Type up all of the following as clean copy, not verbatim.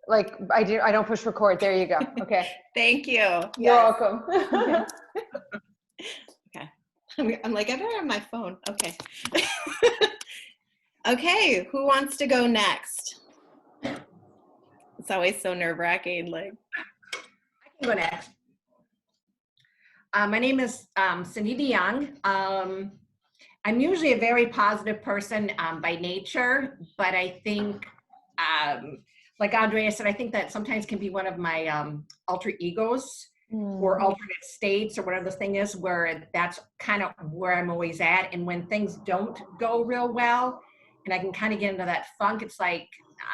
Like I don't push record. There you go. Okay. Thank you. You're welcome. Okay. I'm like, I better have my phone. Okay. Okay. Who wants to go next? It's always so nerve-wracking. Like, I can go next. My name is Cindy DeYoung. I'm usually a very positive person by nature, but I think, like Andrea said, I think that sometimes can be one of my alter egos or alternate states or whatever the thing is, where that's kind of where I'm always at. And when things don't go real well, and I can kind of get into that funk, it's like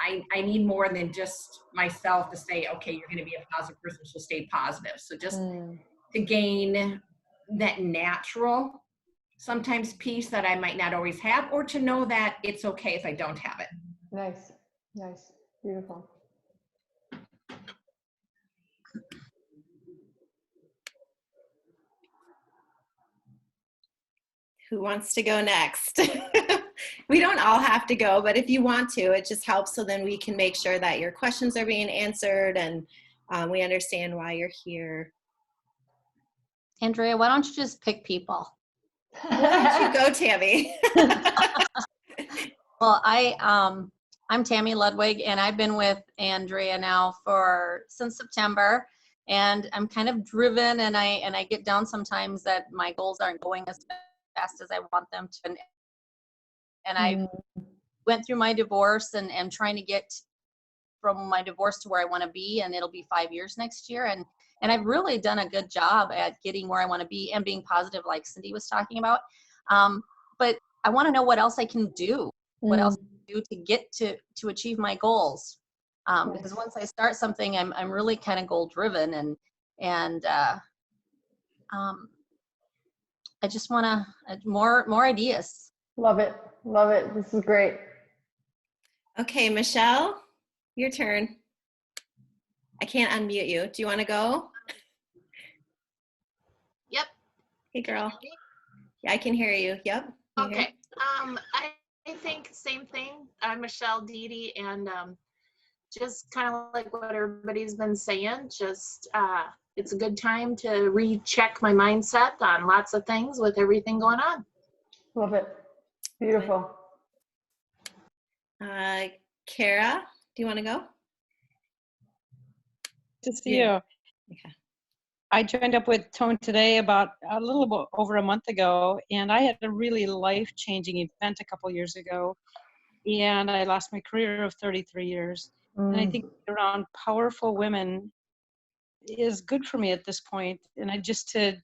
I need more than just myself to say, okay, you're going to be a positive person, so stay positive. So just to gain that natural, sometimes peace that I might not always have, or to know that it's okay if I don't have it. Nice. Beautiful. who wants to go next? We don't all have to go, but if you want to, it just helps, so then we can make sure that your questions are being answered and we understand why you're here. Andrea, why don't you just pick people? Why don't you go, Tammy? Well, I'm Tammy Ludwig, and I've been with Andrea now since September, and I'm kind of driven, and I get down sometimes that my goals aren't going as fast as I want them to. And I went through my divorce and am trying to get from my divorce to where I want to be, and it'll be 5 years next year. And I've really done a good job at getting where I want to be and being positive, like Cindy was talking about. But I want to know what else I can do, what else I can do to get to achieve my goals. Because once I start something, I'm really kind of goal driven, and I just want to more ideas. Love it. This is great. Okay, Michelle, your turn. I can't unmute you. Do you want to go? Yep. Hey, girl. Yeah, I can hear you. Yep. Okay. I think same thing. I'm Michelle Dede, and just kind of like what everybody's been saying, just it's a good time to recheck my mindset on lots of things with everything going on. Love it. Beautiful. Kara, do you want to go? To see you. Okay. I joined up with Tone today about a little bit over a month ago, and I had a really life-changing event a couple years ago, and I lost my career of 33 years. And I think around powerful women is good for me at this point, and I just to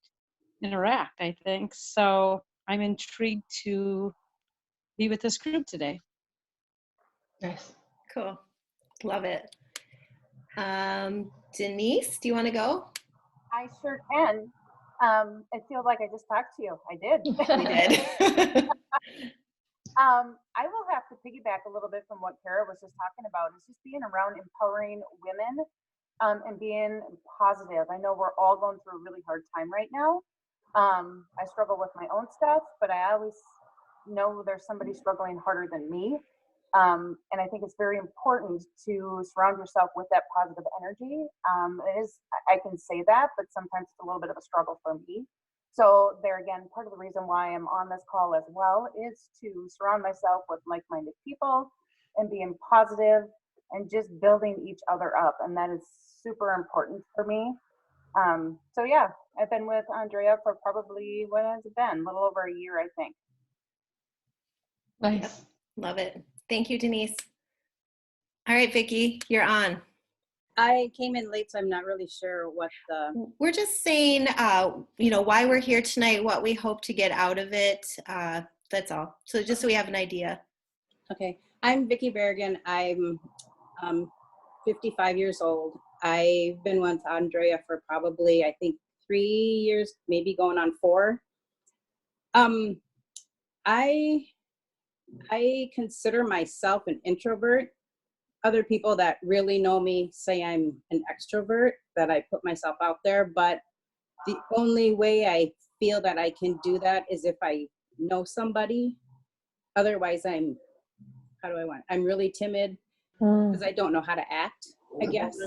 interact, I think. So I'm intrigued to be with this group today. Nice. Cool. Love it. Denise, do you want to go? I sure can. It feels like I just talked to you. I did. You did. I will have to piggyback a little bit from what Kara was just talking about. Is just being around empowering women and being positive. I know we're all going through a really hard time right now. I struggle with my own stuff, but I always know there's somebody struggling harder than me. And I think it's very important to surround yourself with that positive energy. I can say that, but sometimes it's a little bit of a struggle for me. So there again, part of the reason why I'm on this call as well is to surround myself with like-minded people and being positive and just building each other up. And that is super important for me. So yeah, I've been with Andrea for probably, what has it been? A little over a year, I think. Nice. Yep. Love it. Thank you, Denise. All right, Vicki, you're on. I came in late, so I'm not really sure what the... We're just saying, why we're here tonight, what we hope to get out of it. That's all. So just so we have an idea. Okay. I'm Vicki Berrigan. I'm 55 years old. I've been with Andrea for probably, I think, 3 years, maybe going on 4. I consider myself an introvert. Other people that really know me say I'm an extrovert, that I put myself out there, but the only way I feel that I can do that is if I know somebody. Otherwise, I'm really timid because I don't know how to act. I guess.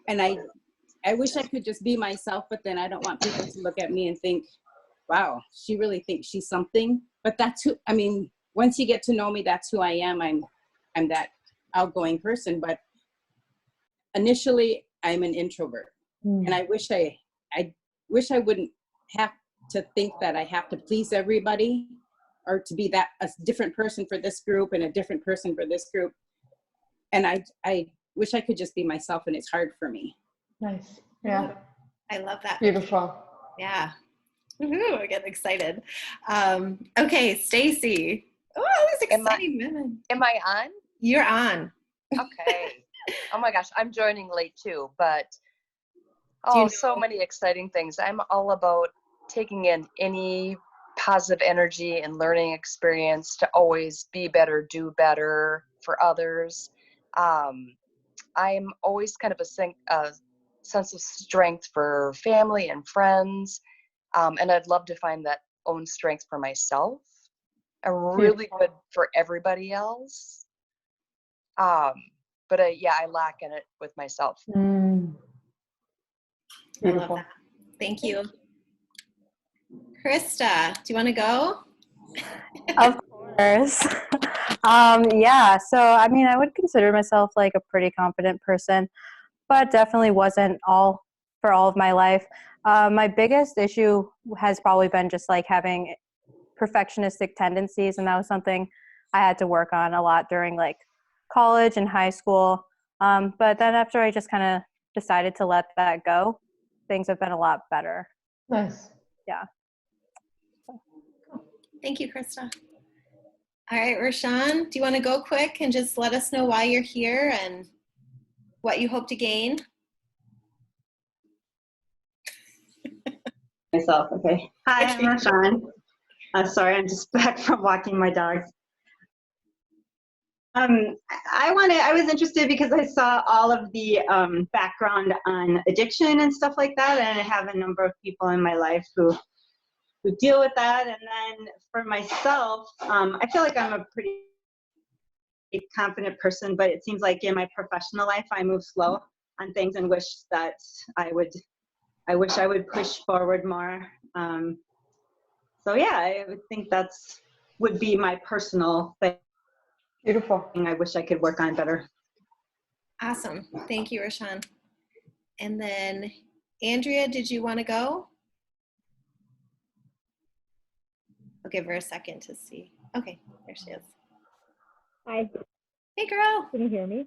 And I wish I could just be myself, but then I don't want people to look at me and think, wow, she really thinks she's something. But that's who, I mean, once you get to know me, that's who I am. I'm that outgoing person, but initially I'm an introvert. And I wish I wouldn't have to think that I have to please everybody or to be a different person for this group and a different person for this group. And I wish I could just be myself, and it's hard for me. Nice. Yeah. I love that. Beautiful. Yeah. Woohoo, I get excited. Okay, Stacy. Oh, this Am I- exciting women. Am I on? You're on. Okay. Oh my gosh, I'm joining late too, but Do you oh, so know- many exciting things. I'm all about taking in any positive energy and learning experience to always be better, do better for others. I'm always kind of a sense of strength for family and friends, and I'd love to find that own strength for myself. I'm really good for everybody else. But I lack in it with myself. I love Beautiful. that. Thank you. Krista, do you want to go? Of course. Yeah, so I mean, I would consider myself like a pretty confident person, but definitely wasn't for all of my life. My biggest issue has probably been just like having perfectionistic tendencies, and that was something I had to work on a lot during like college and high school. But then after I just kind of decided to let that go, things have been a lot better. Nice. Yeah. Thank you, Krista. All right, Rashawn, do you want to go quick and just let us know why you're here and what you hope to gain? Myself, okay. Hi, I'm Rashawn. Sorry, I'm just back from walking my dogs. I was interested because I saw all of the background on addiction and stuff like that, and I have a number of people in my life who deal with that. And then for myself, I feel like I'm a pretty confident person, but it seems like in my professional life, I move slow on things and wish that I wish I would push forward more. So yeah, I would think would be my personal thing. Beautiful. I wish I could work on better. Awesome. Thank you, Rashawn. And then Andrea, did you want to go? I'll give her a second to see. Okay, there she is. Hi, Hey, girl. can you hear me?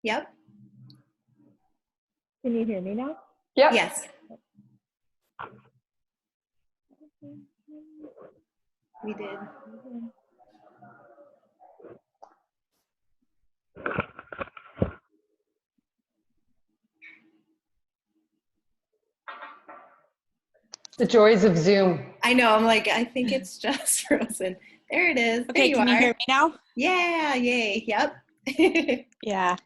Yep. Can you hear me now? Yep. Yes. We did. The joys of Zoom. I know. I'm like, I think it's just frozen. There it is. There Okay, can you hear me now? Yeah. Yay. Yep. Yeah.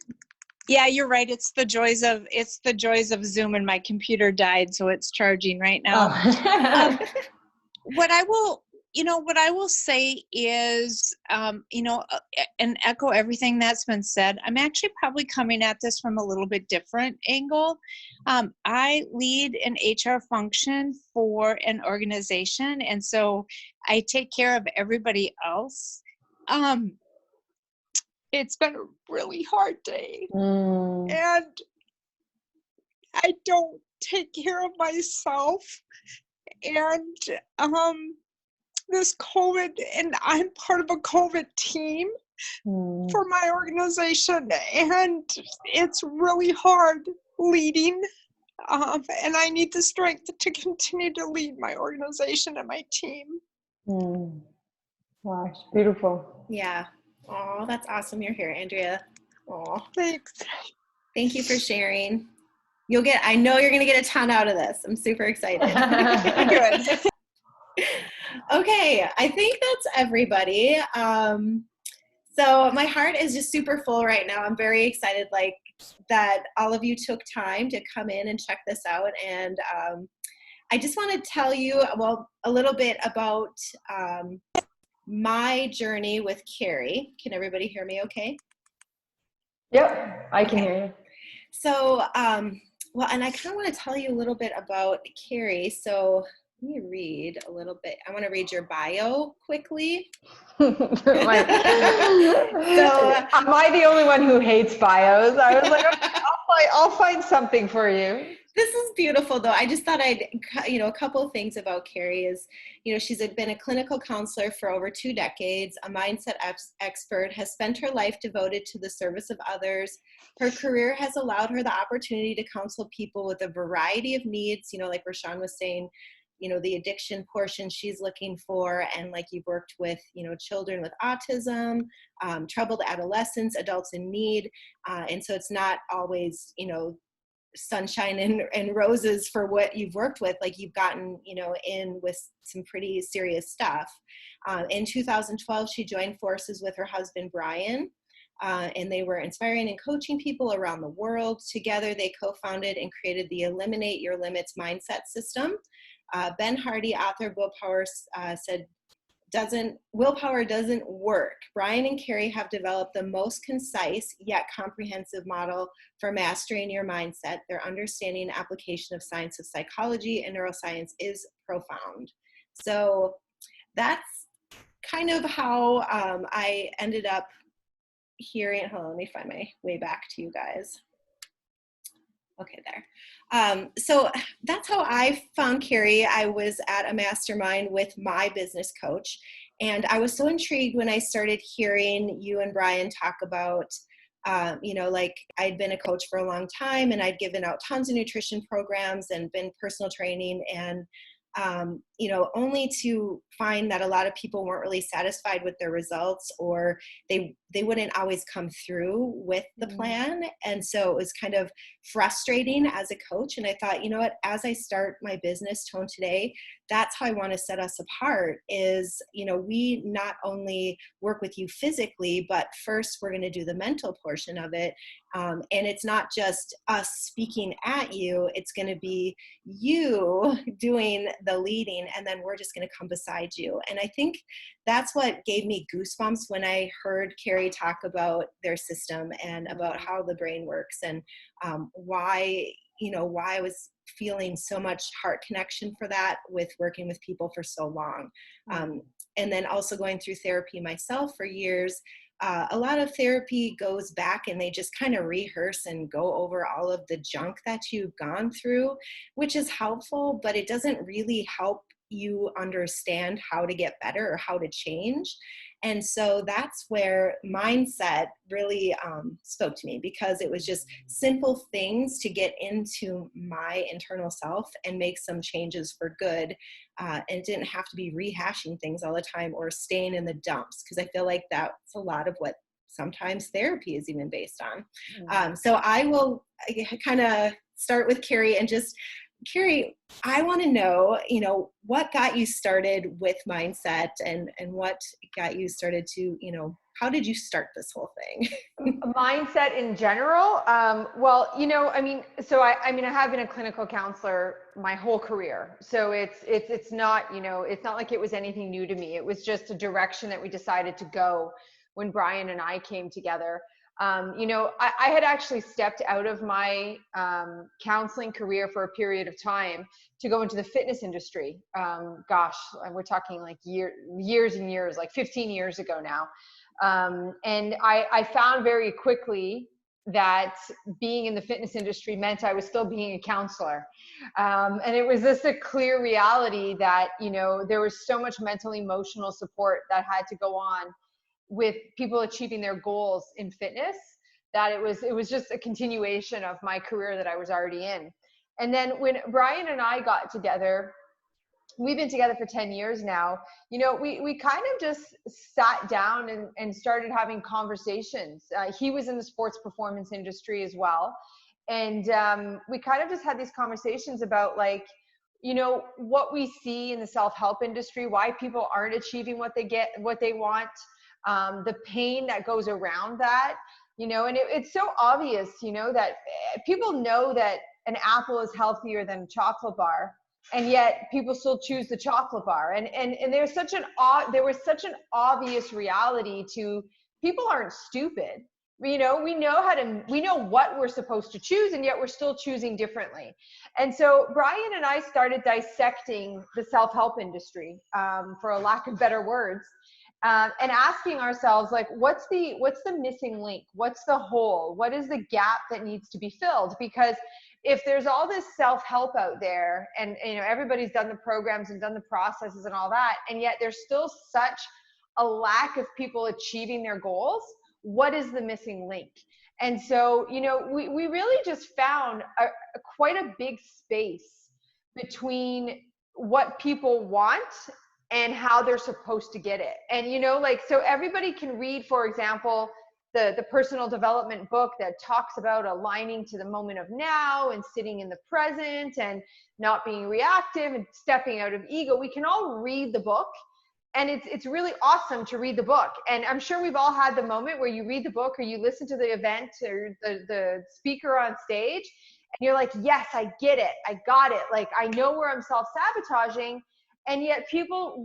Yeah, you're right. It's the joys of Zoom, and my computer died, so it's charging right now. Oh. What I will say is, and echo everything that's been said. I'm actually probably coming at this from a little bit different angle. I lead an HR function for an organization, and so I take care of everybody else. It's been a really hard day, and I don't take care of myself. And this COVID, and I'm part of a COVID team for my organization, and it's really hard leading, and I need the strength to continue to lead my organization and my team. Gosh, beautiful. Yeah. Oh, that's awesome. You're here, Andrea. Oh, thanks. Thank you for sharing. I know you're going to get a ton out of this. I'm super excited. Good. Okay, I think that's everybody. So my heart is just super full right now. I'm very excited that all of you took time to come in and check this out. And I just want to tell you, a little bit about my journey with Carrie. Can everybody hear me okay? Yep, I can hear you. So, well, and I kind of want to tell you a little bit about Carrie. So let me read a little bit. I want to read your bio quickly. So, am I the only one who hates bios? I was like, okay, I'll find something for you. This is beautiful, though. I just thought I'd, a couple of things about Carrie is, she's been a clinical counselor for over 2 decades, a mindset expert, has spent her life devoted to the service of others. Her career has allowed her the opportunity to counsel people with a variety of needs, like Rashawn was saying, the addiction portion she's looking for, and like you've worked with, children with autism, troubled adolescents, adults in need. And so it's not always, sunshine and roses for what you've worked with. Like you've gotten, in with some pretty serious stuff. In 2012, she joined forces with her husband, Brian, and they were inspiring and coaching people around the world. Together, they co-founded and created the Eliminate Your Limits mindset system. Ben Hardy, author of Willpower, said, willpower doesn't work. Brian and Carrie have developed the most concise yet comprehensive model for mastering your mindset. Their understanding and application of science of psychology and neuroscience is profound. So that's kind of how I ended up hearing. Hold on, let me find my way back to you guys. Okay, there. So that's how I found Carrie. I was at a mastermind with my business coach, and I was so intrigued when I started hearing you and Brian talk about, like I'd been a coach for a long time, and I'd given out tons of nutrition programs and been personal training, and only to find that a lot of people weren't really satisfied with their results, or they wouldn't always come through with the plan. And so it was kind of frustrating as a coach. And I thought, as I start my business, Tone Today, that's how I want to set us apart is, we not only work with you physically, but first we're going to do the mental portion of it. And it's not just us speaking at you, it's going to be you doing the leading, and then we're just going to come beside you. And I think that's what gave me goosebumps when I heard Carrie talk about their system and about how the brain works, and why I was feeling so much heart connection for that with working with people for so long. And then also going through therapy myself for years. A lot of therapy goes back and they just kind of rehearse and go over all of the junk that you've gone through, which is helpful, but it doesn't really help you understand how to get better or how to change. And so that's where mindset really spoke to me, because it was just simple things to get into my internal self and make some changes for good. And it didn't have to be rehashing things all the time or staying in the dumps, because I feel like that's a lot of what sometimes therapy is even based on. So I will kind of start with Carrie and just, Carrie, I want to know, what got you started with mindset, and what got you started to, how did you start this whole thing? Mindset in general. Well, so I have been a clinical counselor my whole career. So it's not, it's not like it was anything new to me. It was just a direction that we decided to go when Brian and I came together. I had actually stepped out of my counseling career for a period of time to go into the fitness industry. Gosh, we're talking like years and years, like 15 years ago now. And I found very quickly that being in the fitness industry meant I was still being a counselor. And it was just a clear reality that, there was so much mental, emotional support that had to go on with people achieving their goals in fitness, that it was just a continuation of my career that I was already in. And then when Brian and I got together, we've been together for 10 years now, we kind of just sat down and started having conversations. He was in the sports performance industry as well. And we kind of just had these conversations about what we see in the self-help industry, why people aren't achieving what they want, the pain that goes around that, and it's so obvious, that people know that an apple is healthier than a chocolate bar, and yet people still choose the chocolate bar. And there was such an obvious reality to people aren't stupid. We know what we're supposed to choose, and yet we're still choosing differently. And so Brian and I started dissecting the self-help industry, for a lack of better words, and asking ourselves, like, what's the missing link? What's the hole? What is the gap that needs to be filled? Because if there's all this self-help out there, and everybody's done the programs and done the processes and all that, and yet there's still such a lack of people achieving their goals, what is the missing link? And so, we really just found quite a big space between what people want and how they're supposed to get it. And, so everybody can read, for example, the personal development book that talks about aligning to the moment of now and sitting in the present and not being reactive and stepping out of ego. We can all read the book, and it's really awesome to read the book. And I'm sure we've all had the moment where you read the book or you listen to the event or the speaker on stage, and you're like, yes, I get it. I got it. Like, I know where I'm self-sabotaging. And yet people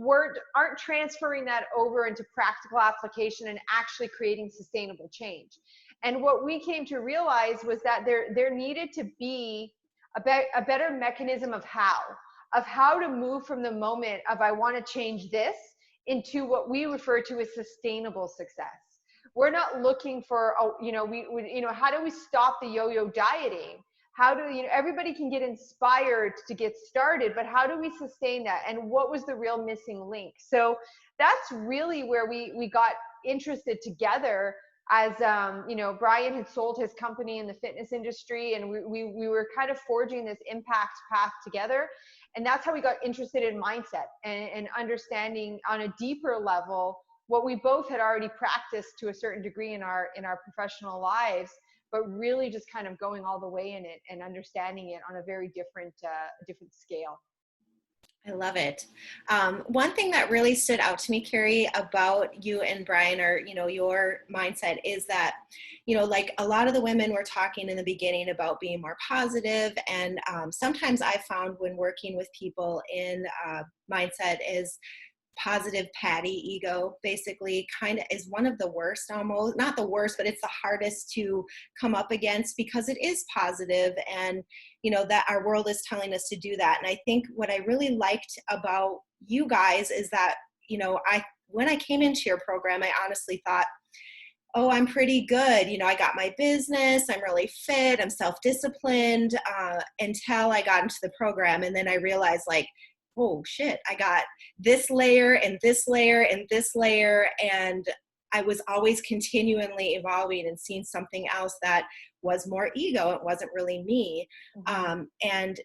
aren't transferring that over into practical application and actually creating sustainable change. And what we came to realize was that there needed to be a better mechanism of how to move from the moment of I want to change this into what we refer to as sustainable success. We're not looking for, how do we stop the yo-yo dieting? How do everybody can get inspired to get started, but how do we sustain that? And what was the real missing link? So that's really where we got interested together as, Brian had sold his company in the fitness industry, and we were kind of forging this impact path together. And that's how we got interested in mindset and understanding on a deeper level what we both had already practiced to a certain degree in our professional lives, but really just kind of going all the way in it and understanding it on a very different scale. I love it. One thing that really stood out to me, Carrie, about you and Brian, or, your mindset is that, like a lot of the women were talking in the beginning about being more positive. And sometimes I found when working with people in mindset is positive Patty ego, basically kind of is one of the worst, almost not the worst, but it's the hardest to come up against because it is positive, and that our world is telling us to do that. And I think what I really liked about you guys is that when I came into your program, I honestly thought, oh, I'm pretty good. I got my business, I'm really fit, I'm self-disciplined, until I got into the program. And then I realized, like, oh shit, I got this layer and this layer and this layer. And I was always continually evolving and seeing something else that was more ego. It wasn't really me. Mm-hmm. And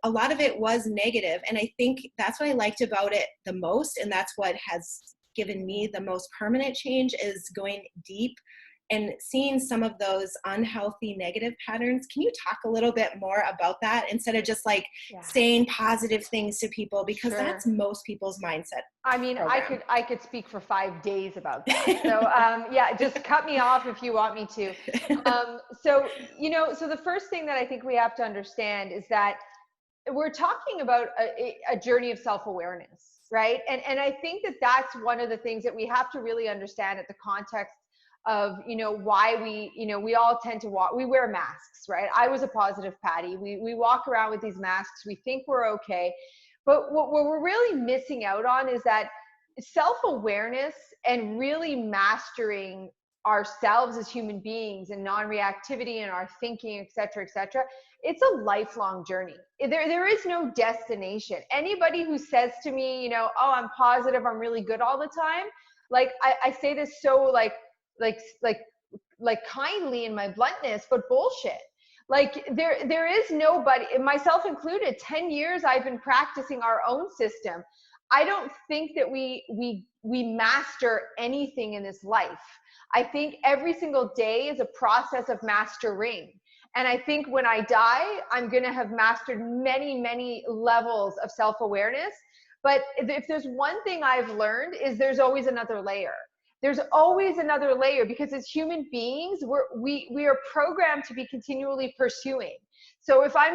a lot of it was negative. And I think that's what I liked about it the most. And that's what has given me the most permanent change, is going deep and seeing some of those unhealthy negative patterns. Can you talk a little bit more about that instead of just saying positive things to people, because that's most people's mindset. I mean, program. I could speak for 5 days about that. So just cut me off if you want me to. So the first thing that I think we have to understand is that we're talking about a journey of self-awareness, right? And I think that's one of the things that we have to really understand at the context of, why we all tend to we wear masks, right? I was a positive Patty. We walk around with these masks. We think we're okay. But what we're really missing out on is that self-awareness and really mastering ourselves as human beings and non-reactivity and our thinking, et cetera, it's a lifelong journey. There is no destination. Anybody who says to me, oh, I'm positive, I'm really good all the time. Like, I say this so like kindly in my bluntness, but bullshit. Like there is nobody, myself included, 10 years I've been practicing our own system. I don't think that we master anything in this life. I think every single day is a process of mastering. And I think when I die, I'm going to have mastered many, many levels of self-awareness. But if there's one thing I've learned, is there's always another layer. There's always another layer, because as human beings, we are programmed to be continually pursuing. So if I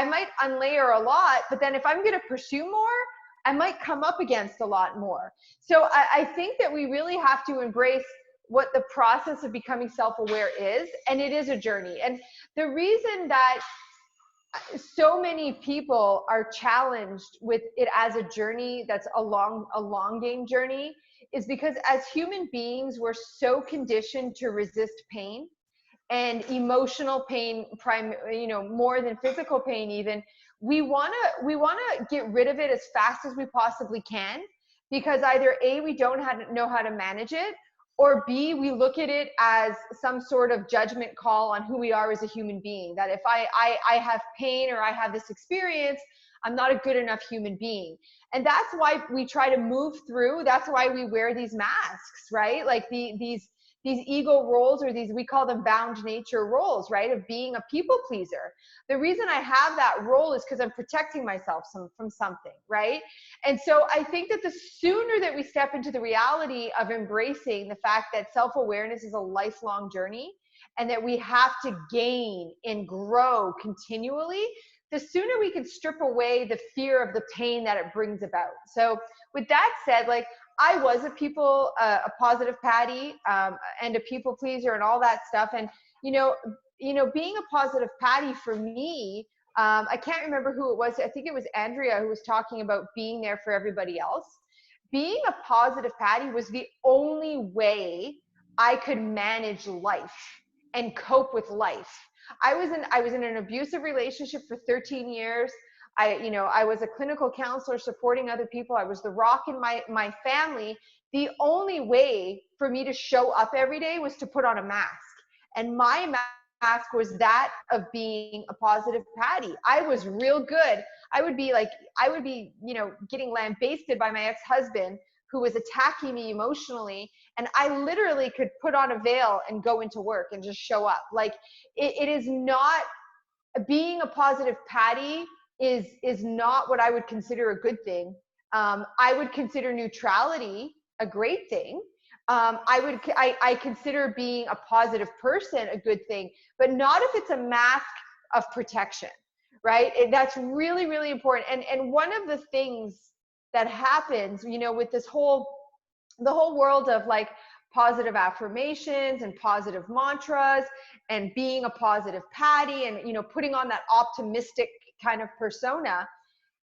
might unlayer a lot, but then if I'm going to pursue more, I might come up against a lot more. So I think that we really have to embrace what the process of becoming self-aware is, and it is a journey. And the reason that so many people are challenged with it as a journey that's a long game journey is because as human beings, we're so conditioned to resist pain and emotional pain, more than physical pain even. We wanna get rid of it as fast as we possibly can, because either A, we don't know how to manage it, or B, we look at it as some sort of judgment call on who we are as a human being. That if I have pain or I have this experience, I'm not a good enough human being. And that's why we try to move through. That's why we wear these masks, right? Like these ego roles, or these, we call them bound nature roles, right? Of being a people pleaser. The reason I have that role is because I'm protecting myself from something, right? And so I think that the sooner that we step into the reality of embracing the fact that self-awareness is a lifelong journey and that we have to gain and grow continually, the sooner we can strip away the fear of the pain that it brings about. So with that said, like, I was a positive Patty, and a people pleaser and all that stuff. And, being a positive Patty for me, I can't remember who it was. I think it was Andrea who was talking about being there for everybody else. Being a positive Patty was the only way I could manage life and cope with life. I was in an abusive relationship for 13 years. I was a clinical counselor supporting other people. I was the rock in my family. The only way for me to show up every day was to put on a mask. And my mask was that of being a positive Patty. I was real good. I would be, getting lambasted by my ex-husband who was attacking me emotionally. And I literally could put on a veil and go into work and just show up. Like, it is not, being a positive Patty is not what I would consider a good thing. I would consider neutrality a great thing. I consider being a positive person a good thing, but not if it's a mask of protection, right? That's really, really important. And one of the things that happens, with the whole world of like positive affirmations and positive mantras and being a positive Patty and, putting on that optimistic kind of persona.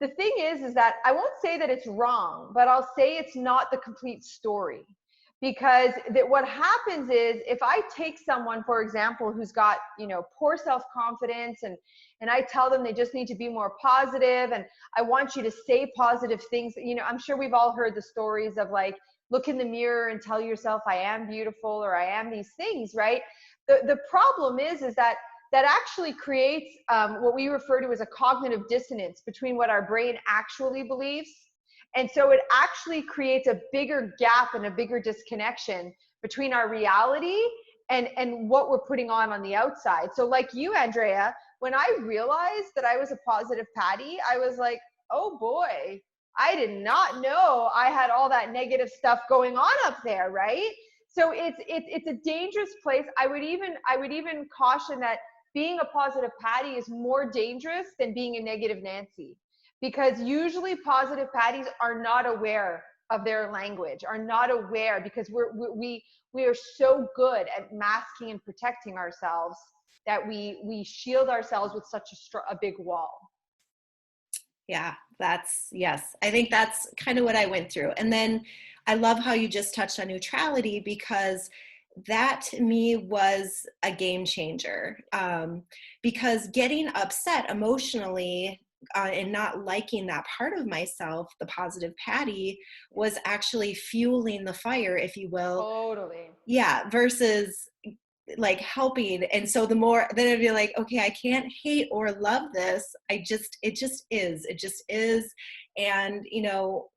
The thing is that I won't say that it's wrong, but I'll say it's not the complete story. Because what happens is, if I take someone, for example, who's got, poor self-confidence, and I tell them they just need to be more positive, and I want you to say positive things. I'm sure we've all heard the stories of like, look in the mirror and tell yourself I am beautiful, or I am these things, right? The problem is that actually creates what we refer to as a cognitive dissonance between what our brain actually believes. And so it actually creates a bigger gap and a bigger disconnection between our reality and what we're putting on the outside. So like you, Andrea, when I realized that I was a positive Patty, I was like, oh boy, I did not know I had all that negative stuff going on up there, right? So it's a dangerous place. I would even caution that being a positive Patty is more dangerous than being a negative Nancy, because usually positive Patties are not aware of their language, are not aware, because we are so good at masking and protecting ourselves that we shield ourselves with such a big wall. Yeah, yes. I think that's kind of what I went through. And then I love how you just touched on neutrality, because that to me was a game changer. Because getting upset emotionally and not liking that part of myself, the positive Patty, was actually fueling the fire, if you will. Totally. Yeah, versus like helping. And so the more, then it'd be like, okay, I can't hate or love this. It just is. And,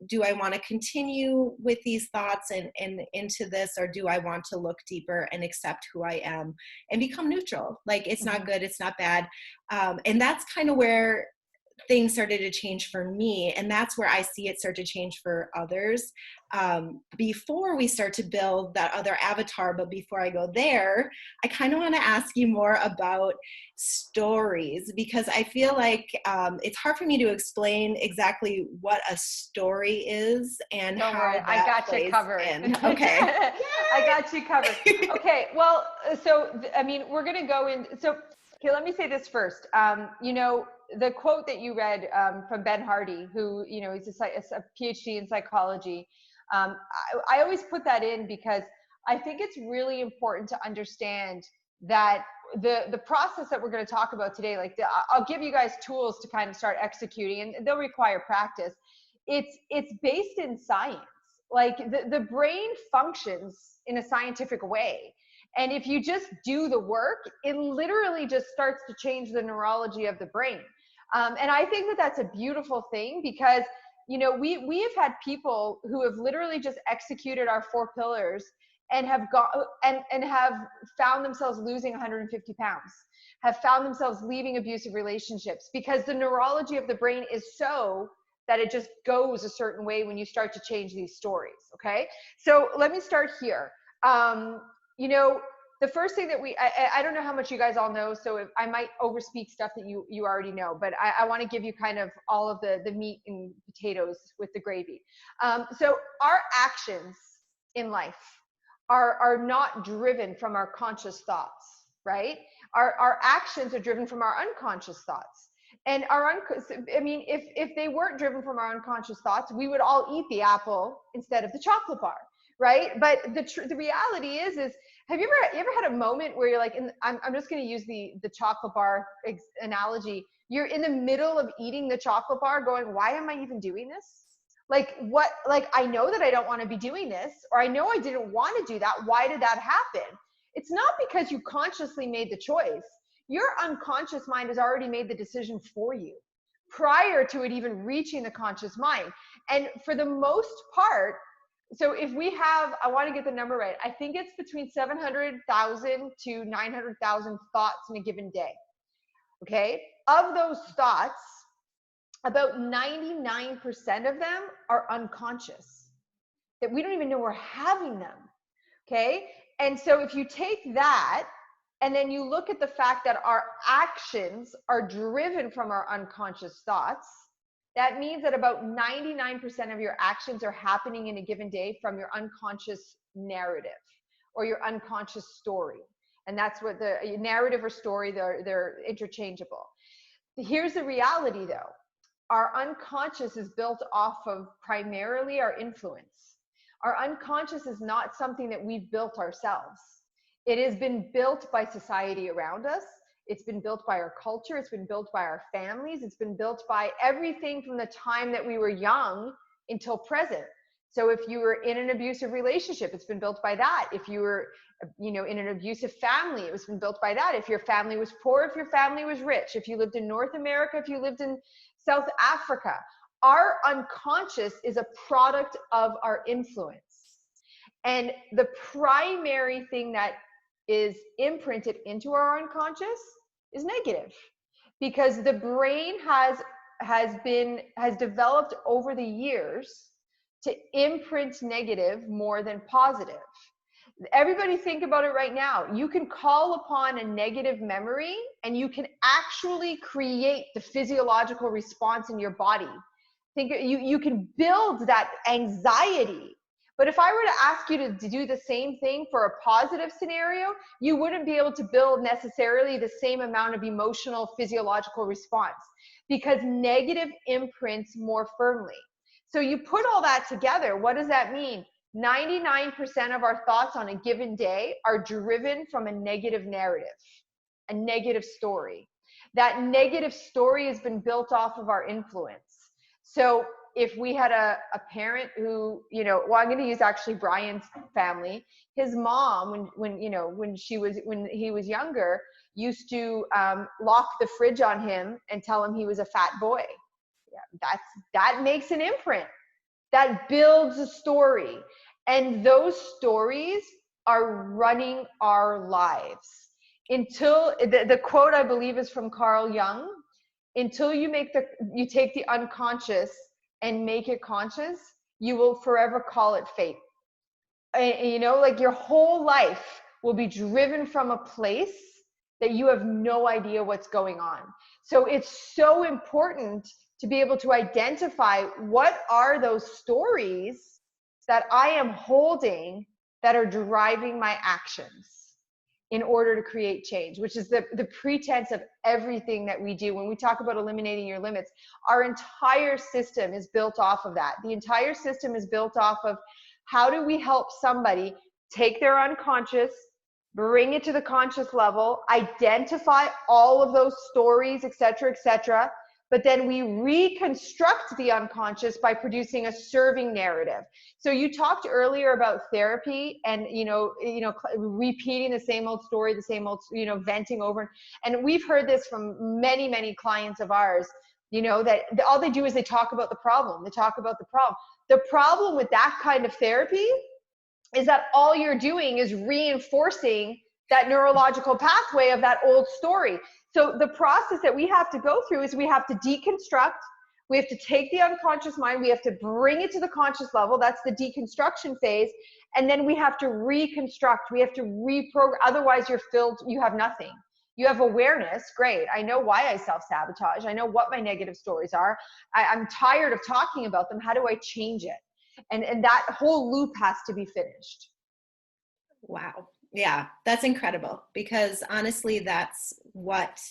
do I want to continue with these thoughts and into this, or do I want to look deeper and accept who I am and become neutral? Like, it's not good, it's not bad. And that's kind of where things started to change for me. And that's where I see it start to change for others. Before we start to build that other avatar, but before I go there, I kind of want to ask you more about stories, because I feel like it's hard for me to explain exactly what a story is and Don't how worry, I that got you plays covered. in. Okay. I got you covered. Okay, well, so I mean, we're gonna go in. So, okay, let me say this first. You know, the quote that you read from Ben Hardy, who you know is a PhD in psychology. I always put that in because I think it's really important to understand that the process that we're going to talk about today, like I'll give you guys tools to kind of start executing, and they'll require practice. It's based in science. Like the brain functions in a scientific way. And if you just do the work, it literally just starts to change the neurology of the brain. And I think that that's a beautiful thing because, you know, we have had people who have literally just executed our 4 pillars and have got and have found themselves losing 150 pounds, have found themselves leaving abusive relationships because the neurology of the brain is so that it just goes a certain way when you start to change these stories. Okay, so let me start here. You know, the first thing that I don't know how much you guys all know, so if I might overspeak stuff that you already know, but I want to give you kind of all of the meat and potatoes with the gravy. So our actions in life are not driven from our conscious thoughts, right? Our actions are driven from our unconscious thoughts. And I mean, if they weren't driven from our unconscious thoughts, we would all eat the apple instead of the chocolate bar, right? But the reality is have you ever had a moment where you're like, I'm just going to use the chocolate bar analogy. You're in the middle of eating the chocolate bar going, why am I even doing this? Like what, like, I know that I don't want to be doing this, or I know I didn't want to do that. Why did that happen? It's not because you consciously made the choice. Your unconscious mind has already made the decision for you prior to it even reaching the conscious mind. And for the most part, so if we have, I want to get the number right, I think it's between 700,000 to 900,000 thoughts in a given day. Okay. Of those thoughts, about 99% of them are unconscious, that we don't even know we're having them. Okay. And so if you take that and then you look at the fact that our actions are driven from our unconscious thoughts, that means that about 99% of your actions are happening in a given day from your unconscious narrative or your unconscious story. And that's what the narrative or story, they're interchangeable. Here's the reality though. Our unconscious is built off of primarily our influence. Our unconscious is not something that we've built ourselves. It has been built by society around us. It's been built by our culture. It's been built by our families. It's been built by everything from the time that we were young until present. So if you were in an abusive relationship, it's been built by that. If you were, you know, in an abusive family, it was been built by that. If your family was poor, if your family was rich, if you lived in North America, if you lived in South Africa, our unconscious is a product of our influence. And the primary thing that is imprinted into our unconscious is negative, because the brain has developed over the years to imprint negative more than positive. Everybody think about it right now. You can call upon a negative memory and you can actually create the physiological response in your body. Think you can build that anxiety. But if I were to ask you to do the same thing for a positive scenario, you wouldn't be able to build necessarily the same amount of emotional physiological response, because negative imprints more firmly. So you put all that together, what does that mean? 99% of our thoughts on a given day are driven from a negative narrative, a negative story. That negative story has been built off of our influence. So if we had a parent who, you know, well, I'm going to use actually Brian's family. His mom, when he was younger, used to lock the fridge on him and tell him he was a fat boy. Yeah, that makes an imprint. That builds a story. And those stories are running our lives. Until the quote, I believe, is from Carl Jung. until you take the unconscious and make it conscious, you will forever call it fate. And, you know, like your whole life will be driven from a place that you have no idea what's going on. So it's so important to be able to identify what are those stories that I am holding that are driving my actions in order to create change, which is the pretense of everything that we do. When we talk about eliminating your limits, our entire system is built off of that. The entire system is built off of how do we help somebody take their unconscious, bring it to the conscious level, identify all of those stories, et cetera, but then we reconstruct the unconscious by producing a serving narrative. So you talked earlier about therapy and, repeating the same old story, the same old, venting over. And we've heard this from many, many clients of ours, that all they do is they talk about the problem. They talk about the problem. The problem with that kind of therapy is that all you're doing is reinforcing that neurological pathway of that old story. So the process that we have to go through is we have to deconstruct, we have to take the unconscious mind, we have to bring it to the conscious level, that's the deconstruction phase, and then we have to reconstruct, we have to reprogram, otherwise you have nothing. You have awareness, great, I know why I self-sabotage, I know what my negative stories are, I'm tired of talking about them, how do I change it? And that whole loop has to be finished. Wow. Yeah, that's incredible, because honestly, that's what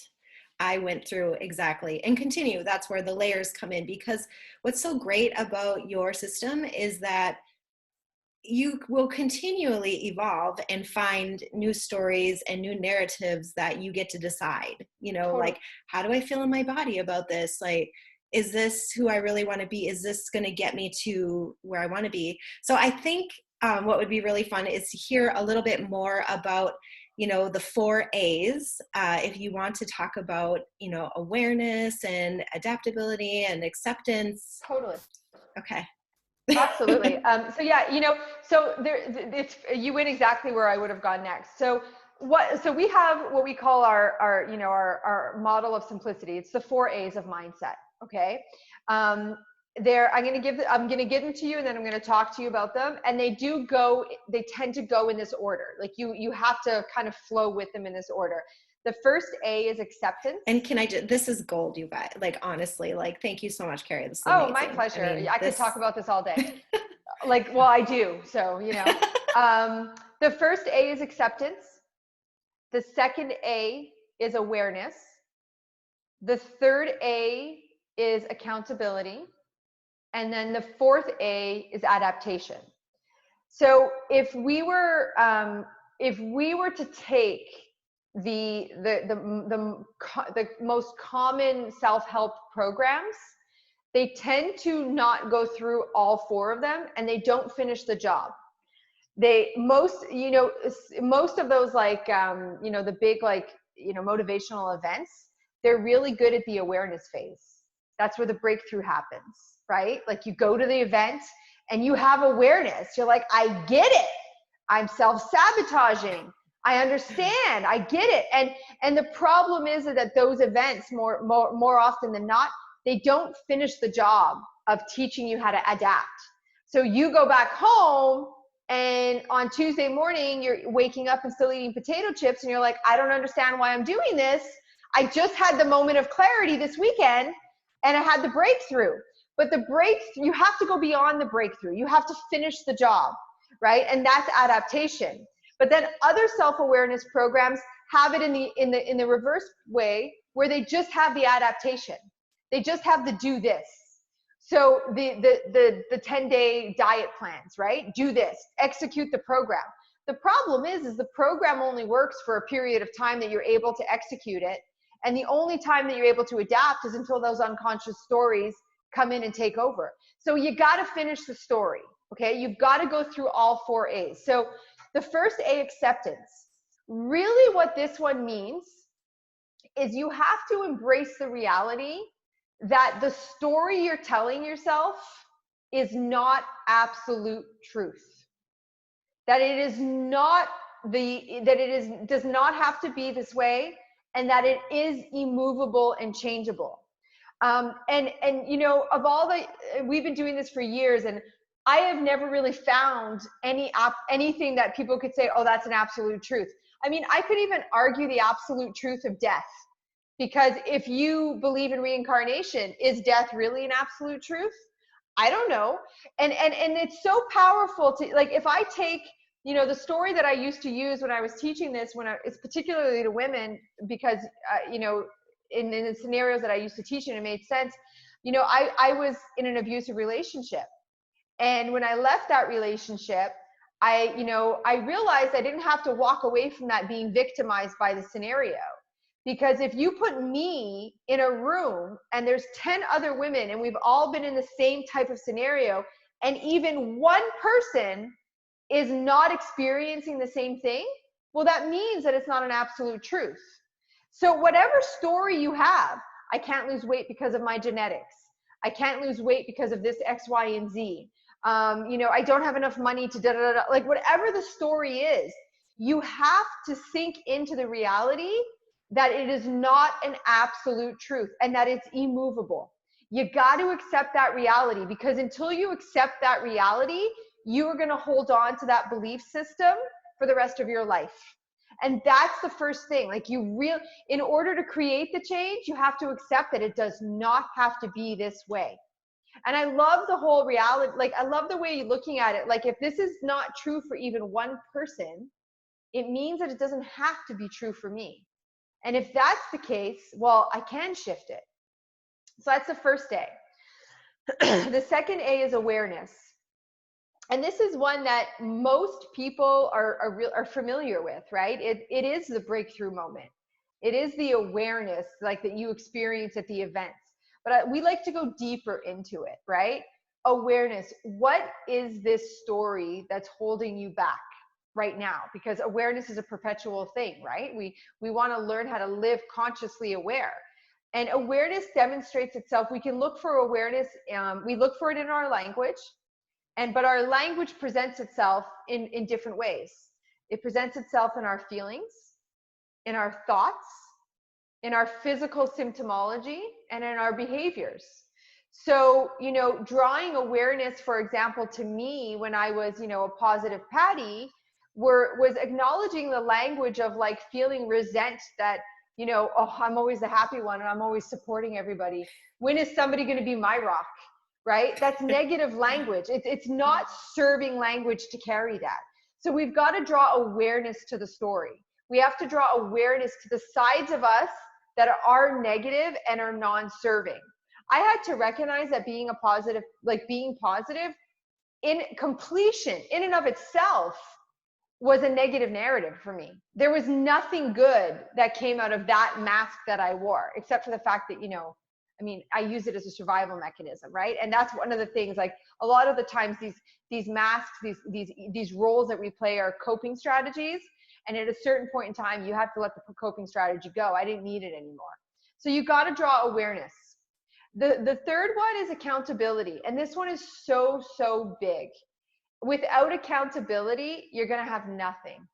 I went through exactly and continue. That's where the layers come in, because what's so great about your system is that you will continually evolve and find new stories and new narratives that you get to decide, Totally. Like, how do I feel in my body about this? Like, is this who I really want to be? Is this going to get me to where I want to be? So I think what would be really fun is to hear a little bit more about, the 4 A's. If you want to talk about, awareness and adaptability and acceptance. Totally. Okay. Absolutely. So yeah, you went exactly where I would have gone next. So we have what we call our model of simplicity. It's the 4 A's of mindset. Okay. I'm going to give them to you, and then I'm going to talk to you about them. And they tend to go in this order. Like you have to kind of flow with them in this order. The first A is acceptance. And this is gold, you guys. Like, honestly, thank you so much, Carrie. This is amazing. amazing. My pleasure. I could talk about this all day. I do. So, the first A is acceptance. The second A is awareness. The third A is accountability. And then the fourth A is adaptation. So if we were to take the most common self-help programs, they tend to not go through all 4 of them, and they don't finish the job. Most of those the big motivational events, they're really good at the awareness phase. That's where the breakthrough happens, right? Like you go to the event and you have awareness. You're like, I get it. I'm self-sabotaging. I understand. I get it. And the problem is that those events more often than not, they don't finish the job of teaching you how to adapt. So you go back home, and on Tuesday morning, you're waking up and still eating potato chips, and you're like, I don't understand why I'm doing this. I just had the moment of clarity this weekend, and I had the breakthrough. But the breakthrough, you have to go beyond the breakthrough. You have to finish the job, right? And that's adaptation. But then other self-awareness programs have it in the reverse way, where they just have the adaptation. They just have the do this. So the 10-day diet plans, right? Do this, execute the program. The problem is the program only works for a period of time that you're able to execute it. And the only time that you're able to adapt is until those unconscious stories come in and take over. So you got to finish the story, okay? You've got to go through all 4 A's. So the first A, acceptance. Really what this one means is you have to embrace the reality that the story you're telling yourself is not absolute truth. That it is not does not have to be this way, and that it is immovable and changeable. And you know, of all the, we've been doing this for years, and I have never really found anything that people could say, oh, that's an absolute truth. I mean, I could even argue the absolute truth of death, because if you believe in reincarnation, is death really an absolute truth? I don't know. And it's so powerful to, like, if I take, you know, the story that I used to use when I was teaching this, it's particularly to women, because, you know, in the scenarios that I used to teach in, it made sense. You know, I was in an abusive relationship. And when I left that relationship, I realized I didn't have to walk away from that being victimized by the scenario. Because if you put me in a room and there's 10 other women and we've all been in the same type of scenario, and even one person is not experiencing the same thing, well, that means that it's not an absolute truth. So whatever story you have, I can't lose weight because of my genetics. I can't lose weight because of this X, Y, and Z. You know, I don't have enough money to da-da-da-da. Like, whatever the story is, you have to sink into the reality that it is not an absolute truth and that it's immovable. You got to accept that reality, because until you accept that reality, you are going to hold on to that belief system for the rest of your life. And that's the first thing. Like, in order to create the change, you have to accept that it does not have to be this way. And I love the whole reality. Like, I love the way you're looking at it. Like, if this is not true for even one person, it means that it doesn't have to be true for me. And if that's the case, well, I can shift it. So that's the first A. The second A is awareness. And this is one that most people are familiar with, right? It is the breakthrough moment. It is the awareness, like, that you experience at the events. But we like to go deeper into it, right? Awareness. What is this story that's holding you back right now? Because awareness is a perpetual thing, right? We want to learn how to live consciously aware. And awareness demonstrates itself. We can look for awareness. We look for it in our language. But our language presents itself in different ways. It presents itself in our feelings, in our thoughts, in our physical symptomology, and in our behaviors. So, you know, drawing awareness, for example, to me, when I was, you know, a positive Patty, was acknowledging the language of, like, feeling resent that, you know, oh, I'm always the happy one and I'm always supporting everybody. When is somebody going to be my rock? Right? That's negative language. It's not serving language to carry that. So we've got to draw awareness to the story. We have to draw awareness to the sides of us that are negative and are non-serving. I had to recognize that being positive in completion, in and of itself, was a negative narrative for me. There was nothing good that came out of that mask that I wore, except for the fact that, you know, I mean, I use it as a survival mechanism, right? And that's one of the things, like, a lot of the times these masks, these roles that we play are coping strategies. And at a certain point in time, you have to let the coping strategy go. I didn't need it anymore. So you got to draw awareness. The third one is accountability. And this one is so, so big. Without accountability, you're going to have nothing.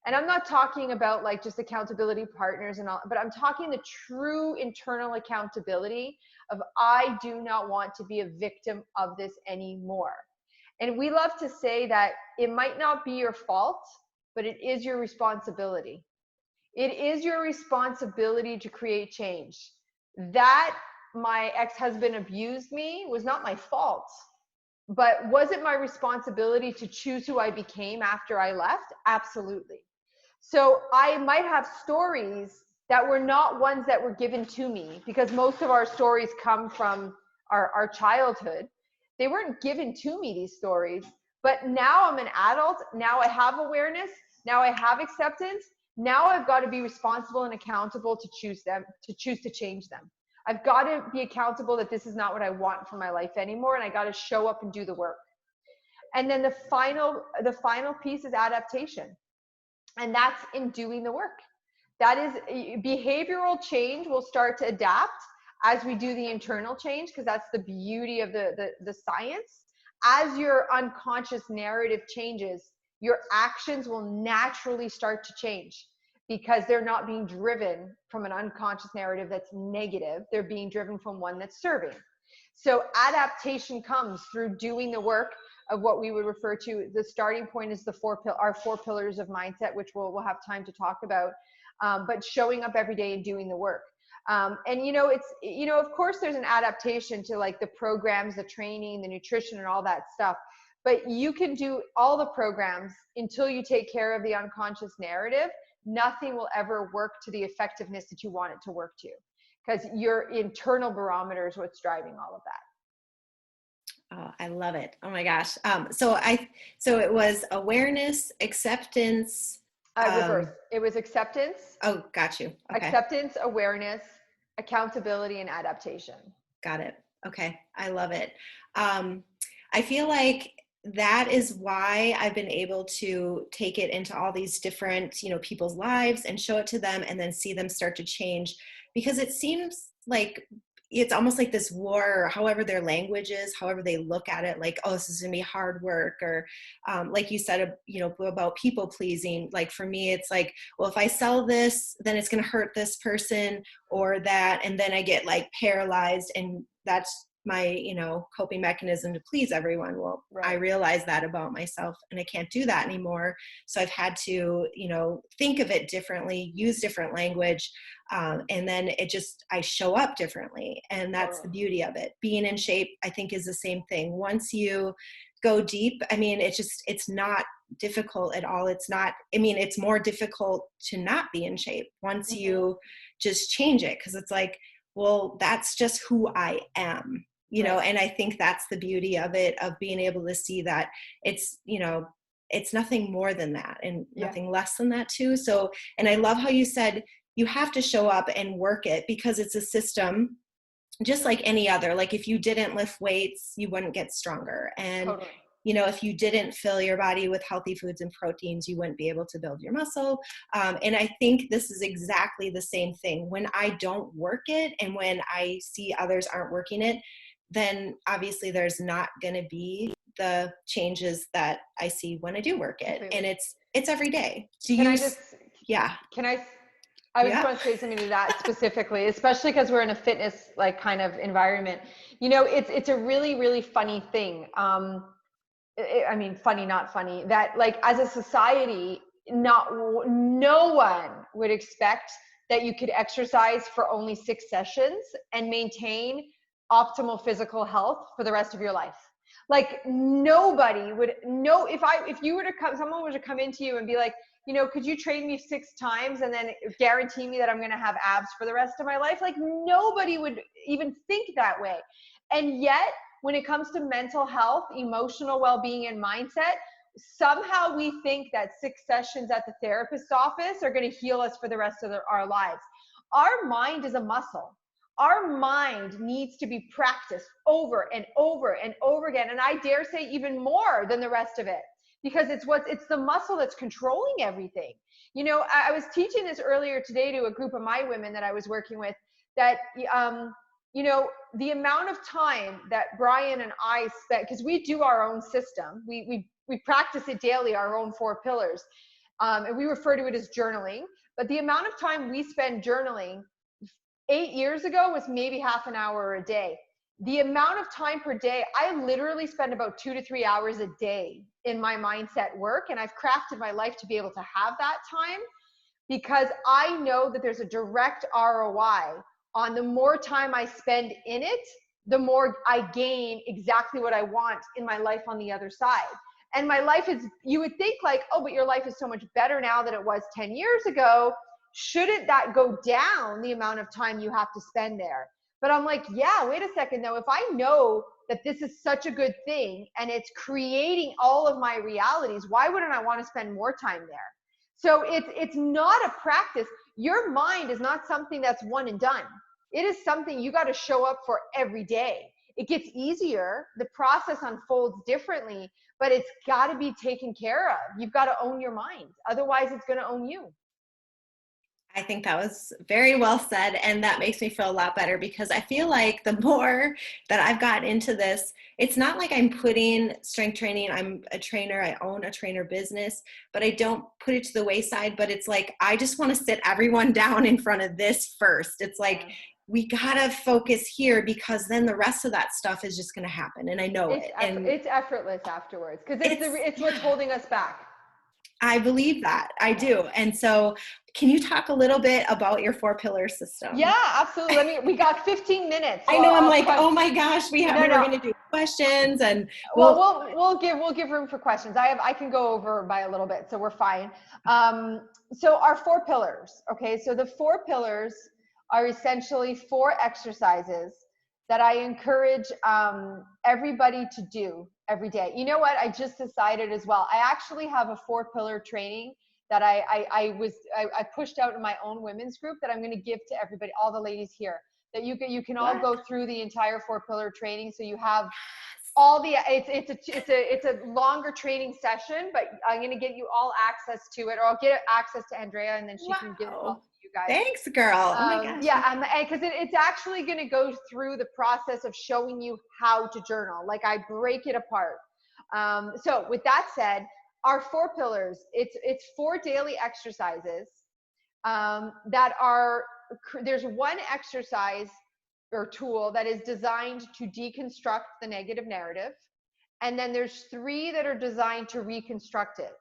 And I'm not talking about, like, just accountability partners and all, but I'm talking the true internal accountability of, I do not want to be a victim of this anymore. And we love to say that it might not be your fault, but it is your responsibility. It is your responsibility to create change. That my ex-husband abused me was not my fault. But was it my responsibility to choose who I became after I left? Absolutely. So I might have stories that were not ones that were given to me, because most of our stories come from our childhood. They weren't given to me, these stories. But now I'm an adult. Now I have awareness. Now I have acceptance. Now I've got to be responsible and accountable to choose to change them. I've got to be accountable that this is not what I want for my life anymore, and I got to show up and do the work. And then the final piece is adaptation. And that's in doing the work. That is, behavioral change will start to adapt as we do the internal change, because that's the beauty of the science. As your unconscious narrative changes, your actions will naturally start to change. because they're not being driven from an unconscious narrative that's negative. They're being driven from one that's serving. So adaptation comes through doing the work of what we would refer to, the starting point is our 4 pillars of mindset, which we'll have time to talk about, but showing up every day and doing the work. And it's, of course there's an adaptation to like the programs, the training, the nutrition and all that stuff, but you can do all the programs until you take care of the unconscious narrative. Nothing will ever work to the effectiveness that you want it to work to, because your internal barometer is what's driving all of that. Oh, I love it. Oh my gosh. So it was awareness, acceptance. Reverse. It was acceptance. Oh, got you. Okay. Acceptance, awareness, accountability, and adaptation. Got it. Okay. I love it. I feel like that is why I've been able to take it into all these different, people's lives and show it to them and then see them start to change, because it seems like it's almost like this war, however their language is, however they look at it, like, oh, this is going to be hard work. Or like you said, about people pleasing. Like for me, it's like, well, if I sell this, then it's going to hurt this person or that. And then I get like paralyzed, and that's my, coping mechanism to please everyone. Well, right. I realize that about myself, and I can't do that anymore. So I've had to, think of it differently, use different language. And then I show up differently. And that's the beauty of it. Being in shape, I think, is the same thing. Once you go deep, it's not difficult at all. It's more difficult to not be in shape once you just change it. 'Cause it's like, well, that's just who I am. And I think that's the beauty of it, of being able to see that it's, it's nothing more than that and nothing less than that too. So, and I love how you said you have to show up and work it, because it's a system just like any other. Like if you didn't lift weights, you wouldn't get stronger. And, totally. If you didn't fill your body with healthy foods and proteins, you wouldn't be able to build your muscle. And I think this is exactly the same thing. When I don't work it and when I see others aren't working it, then obviously there's not going to be the changes that I see when I do work it. Completely. And it's every day. I just want to say something to that specifically, especially because we're in a fitness like kind of environment. It's a really, really funny thing. Funny, not funny, that like as a society, no one would expect that you could exercise for only 6 sessions and maintain optimal physical health for the rest of your life. Like nobody would know if you were to come, someone were to come into you and be like, could you train me 6 times and then guarantee me that I'm going to have abs for the rest of my life? Like nobody would even think that way. And yet when it comes to mental health, emotional well-being, and mindset, somehow we think that 6 sessions at the therapist's office are going to heal us for the rest of our lives. Our mind is a muscle. Our mind needs to be practiced over and over and over again. And I dare say even more than the rest of it, because it's the muscle that's controlling everything. I was teaching this earlier today to a group of my women that I was working with, that, the amount of time that Brian and I spent, because we do our own system, we practice it daily, our own 4 pillars. And we refer to it as journaling, but the amount of time we spend journaling 8 years ago was maybe half an hour a day. The amount of time per day, I literally spend about 2 to 3 hours a day in my mindset work. And I've crafted my life to be able to have that time, because I know that there's a direct ROI on the more time I spend in it, the more I gain exactly what I want in my life on the other side. And my life is, you would think like, oh, but your life is so much better now than it was 10 years ago. Shouldn't that go down, the amount of time you have to spend there? But I'm like, yeah, wait a second though. If I know that this is such a good thing and it's creating all of my realities, why wouldn't I want to spend more time there? So it's not a practice. Your mind is not something that's one and done. It is something you got to show up for every day. It gets easier. The process unfolds differently, but it's got to be taken care of. You've got to own your mind. Otherwise, it's going to own you. I think that was very well said, and that makes me feel a lot better because I feel like the more that I've gotten into this, it's not like I'm putting strength training. I'm a trainer, I own a trainer business, but I don't put it to the wayside. But it's like I just want to sit everyone down in front of this first. It's like we gotta focus here because then the rest of that stuff is just gonna happen, and I know it. And It's effortless afterwards because it's what's holding us back. I believe that. I do. And so can you talk a little bit about your 4-pillar system? Yeah, absolutely. We got 15 minutes. I know. I'm like, oh my gosh, we were going to do questions, and we'll give room for questions. I can go over by a little bit, so we're fine. So our 4 pillars. Okay. So the 4 pillars are essentially 4 exercises that I encourage everybody to do every day. You know what? I just decided as well. I actually have a 4-pillar training that I pushed out in my own women's group that I'm going to give to everybody, all the ladies here, that you can all go through the entire 4-pillar training. So you have all the, it's a longer training session, but I'm going to get you all access to it, or I'll get access to Andrea and then she can give it all to you guys. Thanks, girl. Oh my gosh. Yeah, because it's actually going to go through the process of showing you how to journal. Like I break it apart. So with that said, our 4 pillars, it's 4 daily exercises that are, there's one exercise or tool that is designed to deconstruct the negative narrative. And then there's 3 that are designed to reconstruct it.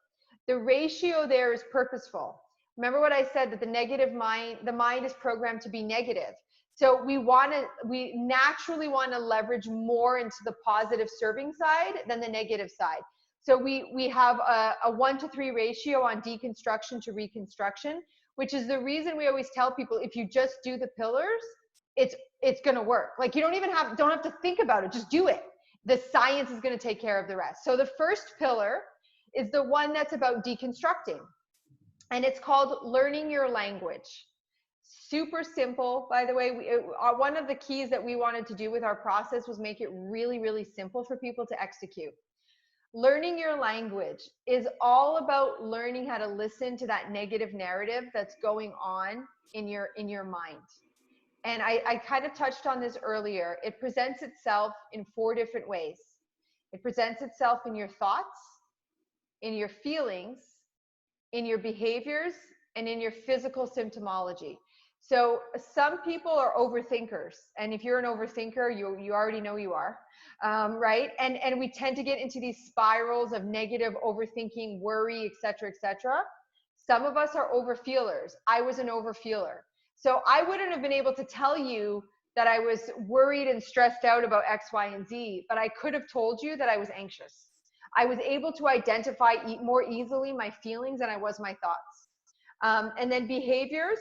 The ratio there is purposeful. Remember what I said, that the mind is programmed to be negative. So we naturally want to leverage more into the positive serving side than the negative side. So we have a 1 to 3 ratio on deconstruction to reconstruction, which is the reason we always tell people, if you just do the pillars, it's going to work. Like you don't have to think about it, just do it. The science is going to take care of the rest. So the first pillar is the one that's about deconstructing, and it's called learning your language. Super simple, by the way. One of the keys that we wanted to do with our process was make it really, really simple for people to execute. Learning your language is all about learning how to listen to that negative narrative that's going on in your mind. And I kind of touched on this earlier. It presents itself in 4 different ways. It presents itself in your thoughts, in your feelings, in your behaviors, and in your physical symptomology. So some people are overthinkers. And if you're an overthinker, you already know you are, right? And we tend to get into these spirals of negative overthinking, worry, et cetera, et cetera. Some of us are overfeelers. I was an overfeeler. So I wouldn't have been able to tell you that I was worried and stressed out about X, Y, and Z, but I could have told you that I was anxious. I was able to identify more easily my feelings than I was my thoughts. And then behaviors,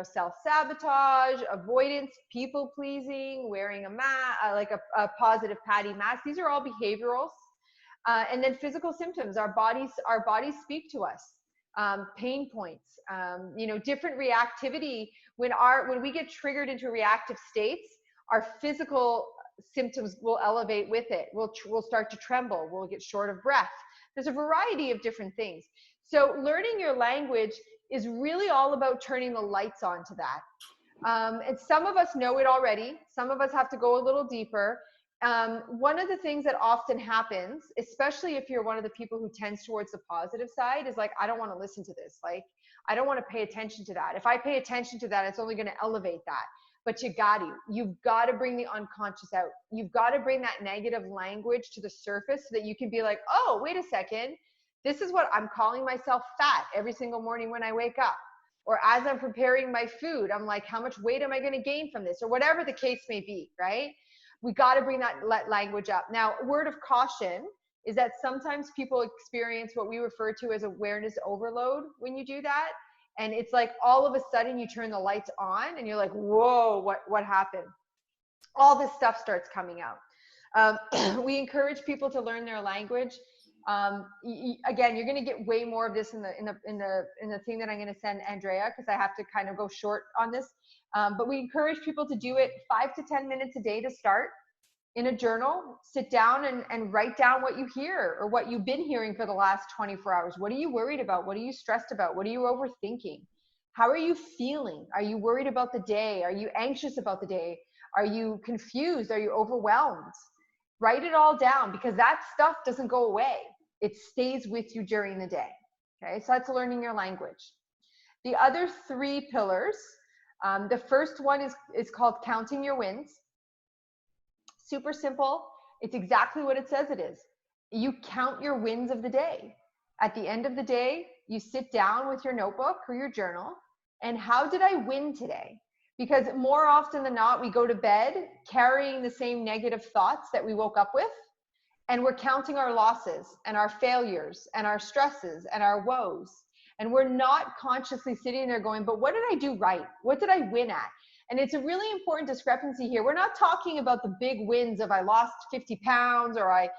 self-sabotage, avoidance, people-pleasing, wearing a mask, like a positive patty mask. These are all behaviorals. And then physical symptoms. Our bodies speak to us. Pain points, different reactivity. When we get triggered into reactive states, our physical symptoms will elevate with it. We'll start to tremble. We'll get short of breath. There's a variety of different things. So learning your language is really all about turning the lights on to that. And some of us know it already. Some of us have to go a little deeper. One of the things that often happens, especially if you're one of the people who tends towards the positive side, is like, I don't want to listen to this. Like, I don't want to pay attention to that. If I pay attention to that, it's only going to elevate that. But you've got to bring the unconscious out. You've got to bring that negative language to the surface so that you can be like, oh, wait a second. This is what I'm calling myself fat every single morning when I wake up. Or as I'm preparing my food, I'm like, how much weight am I going to gain from this? Or whatever the case may be, right? We got to bring that language up. Now, word of caution is that sometimes people experience what we refer to as awareness overload when you do that. And it's like all of a sudden you turn the lights on and you're like, whoa, what happened? All this stuff starts coming out. We encourage people to learn their language. Again, you're going to get way more of this in the thing that I'm going to send Andrea, because I have to kind of go short on this. But we encourage people to do it 5 to 10 minutes a day to start in a journal. Sit down and write down what you hear or what you've been hearing for the last 24 hours. What are you worried about? What are you stressed about? What are you overthinking? How are you feeling? Are you worried about the day? Are you anxious about the day? Are you confused? Are you overwhelmed? Write it all down, because that stuff doesn't go away. It stays with you during the day. Okay, so that's learning your language. The other 3 pillars, the first one is called counting your wins. Super simple. It's exactly what it says it is. You count your wins of the day. At the end of the day, you sit down with your notebook or your journal, and how did I win today? Because more often than not, we go to bed carrying the same negative thoughts that we woke up with, and we're counting our losses and our failures and our stresses and our woes. And we're not consciously sitting there going, but what did I do right? What did I win at? And it's a really important discrepancy here. We're not talking about the big wins of I lost 50 pounds or I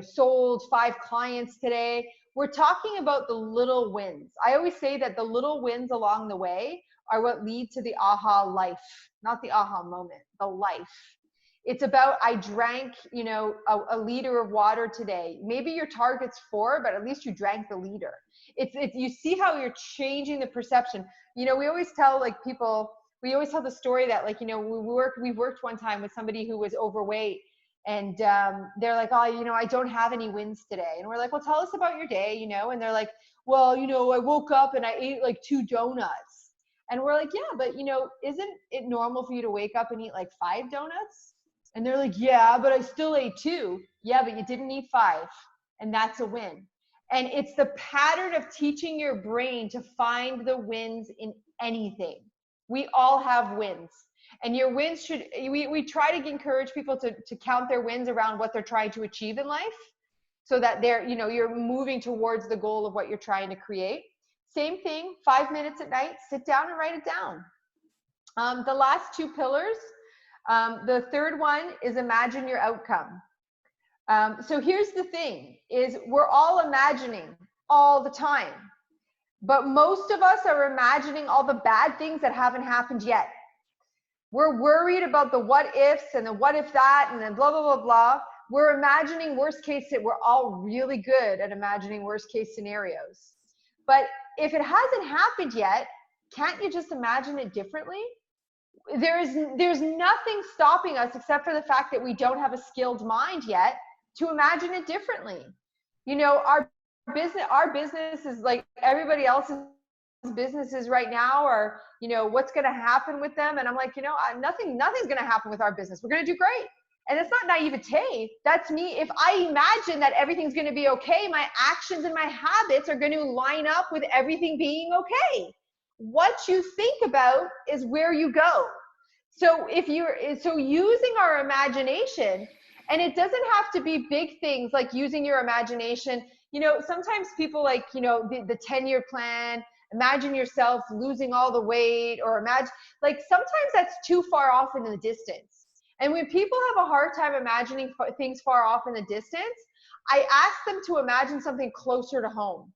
sold 5 clients today. We're talking about the little wins. I always say that the little wins along the way are what lead to the aha life, not the aha moment, the life. It's about, I drank, a liter of water today. Maybe your target's 4, but at least you drank the liter. It's you see how you're changing the perception. We always tell people, we always tell the story that we worked one time with somebody who was overweight, and they're like, oh, I don't have any wins today. And we're like, well, tell us about your day, and they're like, well, I woke up and I ate like 2 donuts. And we're like, yeah, but isn't it normal for you to wake up and eat like 5 donuts? And they're like, yeah, but I still ate 2. Yeah, but you didn't eat 5. And that's a win. And it's the pattern of teaching your brain to find the wins in anything. We all have wins. And your wins we try to encourage people to count their wins around what they're trying to achieve in life, so that you're moving towards the goal of what you're trying to create. Same thing, 5 minutes at night, sit down and write it down. The last 2 pillars, the third one is imagine your outcome. So here's the thing, is we're all imagining all the time, but most of us are imagining all the bad things that haven't happened yet. We're worried about the what ifs and the what if that and then blah, blah, blah, blah. We're imagining worst case, we're all really good at imagining worst case scenarios. But if it hasn't happened yet, can't you just imagine it differently? There's nothing stopping us except for the fact that we don't have a skilled mind yet to imagine it differently. Our business is like everybody else's businesses right now, or what's going to happen with them. And I'm like, nothing's going to happen with our business. We're going to do great. And it's not naivete. That's me. If I imagine that everything's going to be okay, my actions and my habits are going to line up with everything being okay. What you think about is where you go. So using our imagination, and it doesn't have to be big things like using your imagination. Sometimes people the 10-year plan, imagine yourself losing all the weight, or sometimes that's too far off in the distance. And when people have a hard time imagining things far off in the distance, I ask them to imagine something closer to home.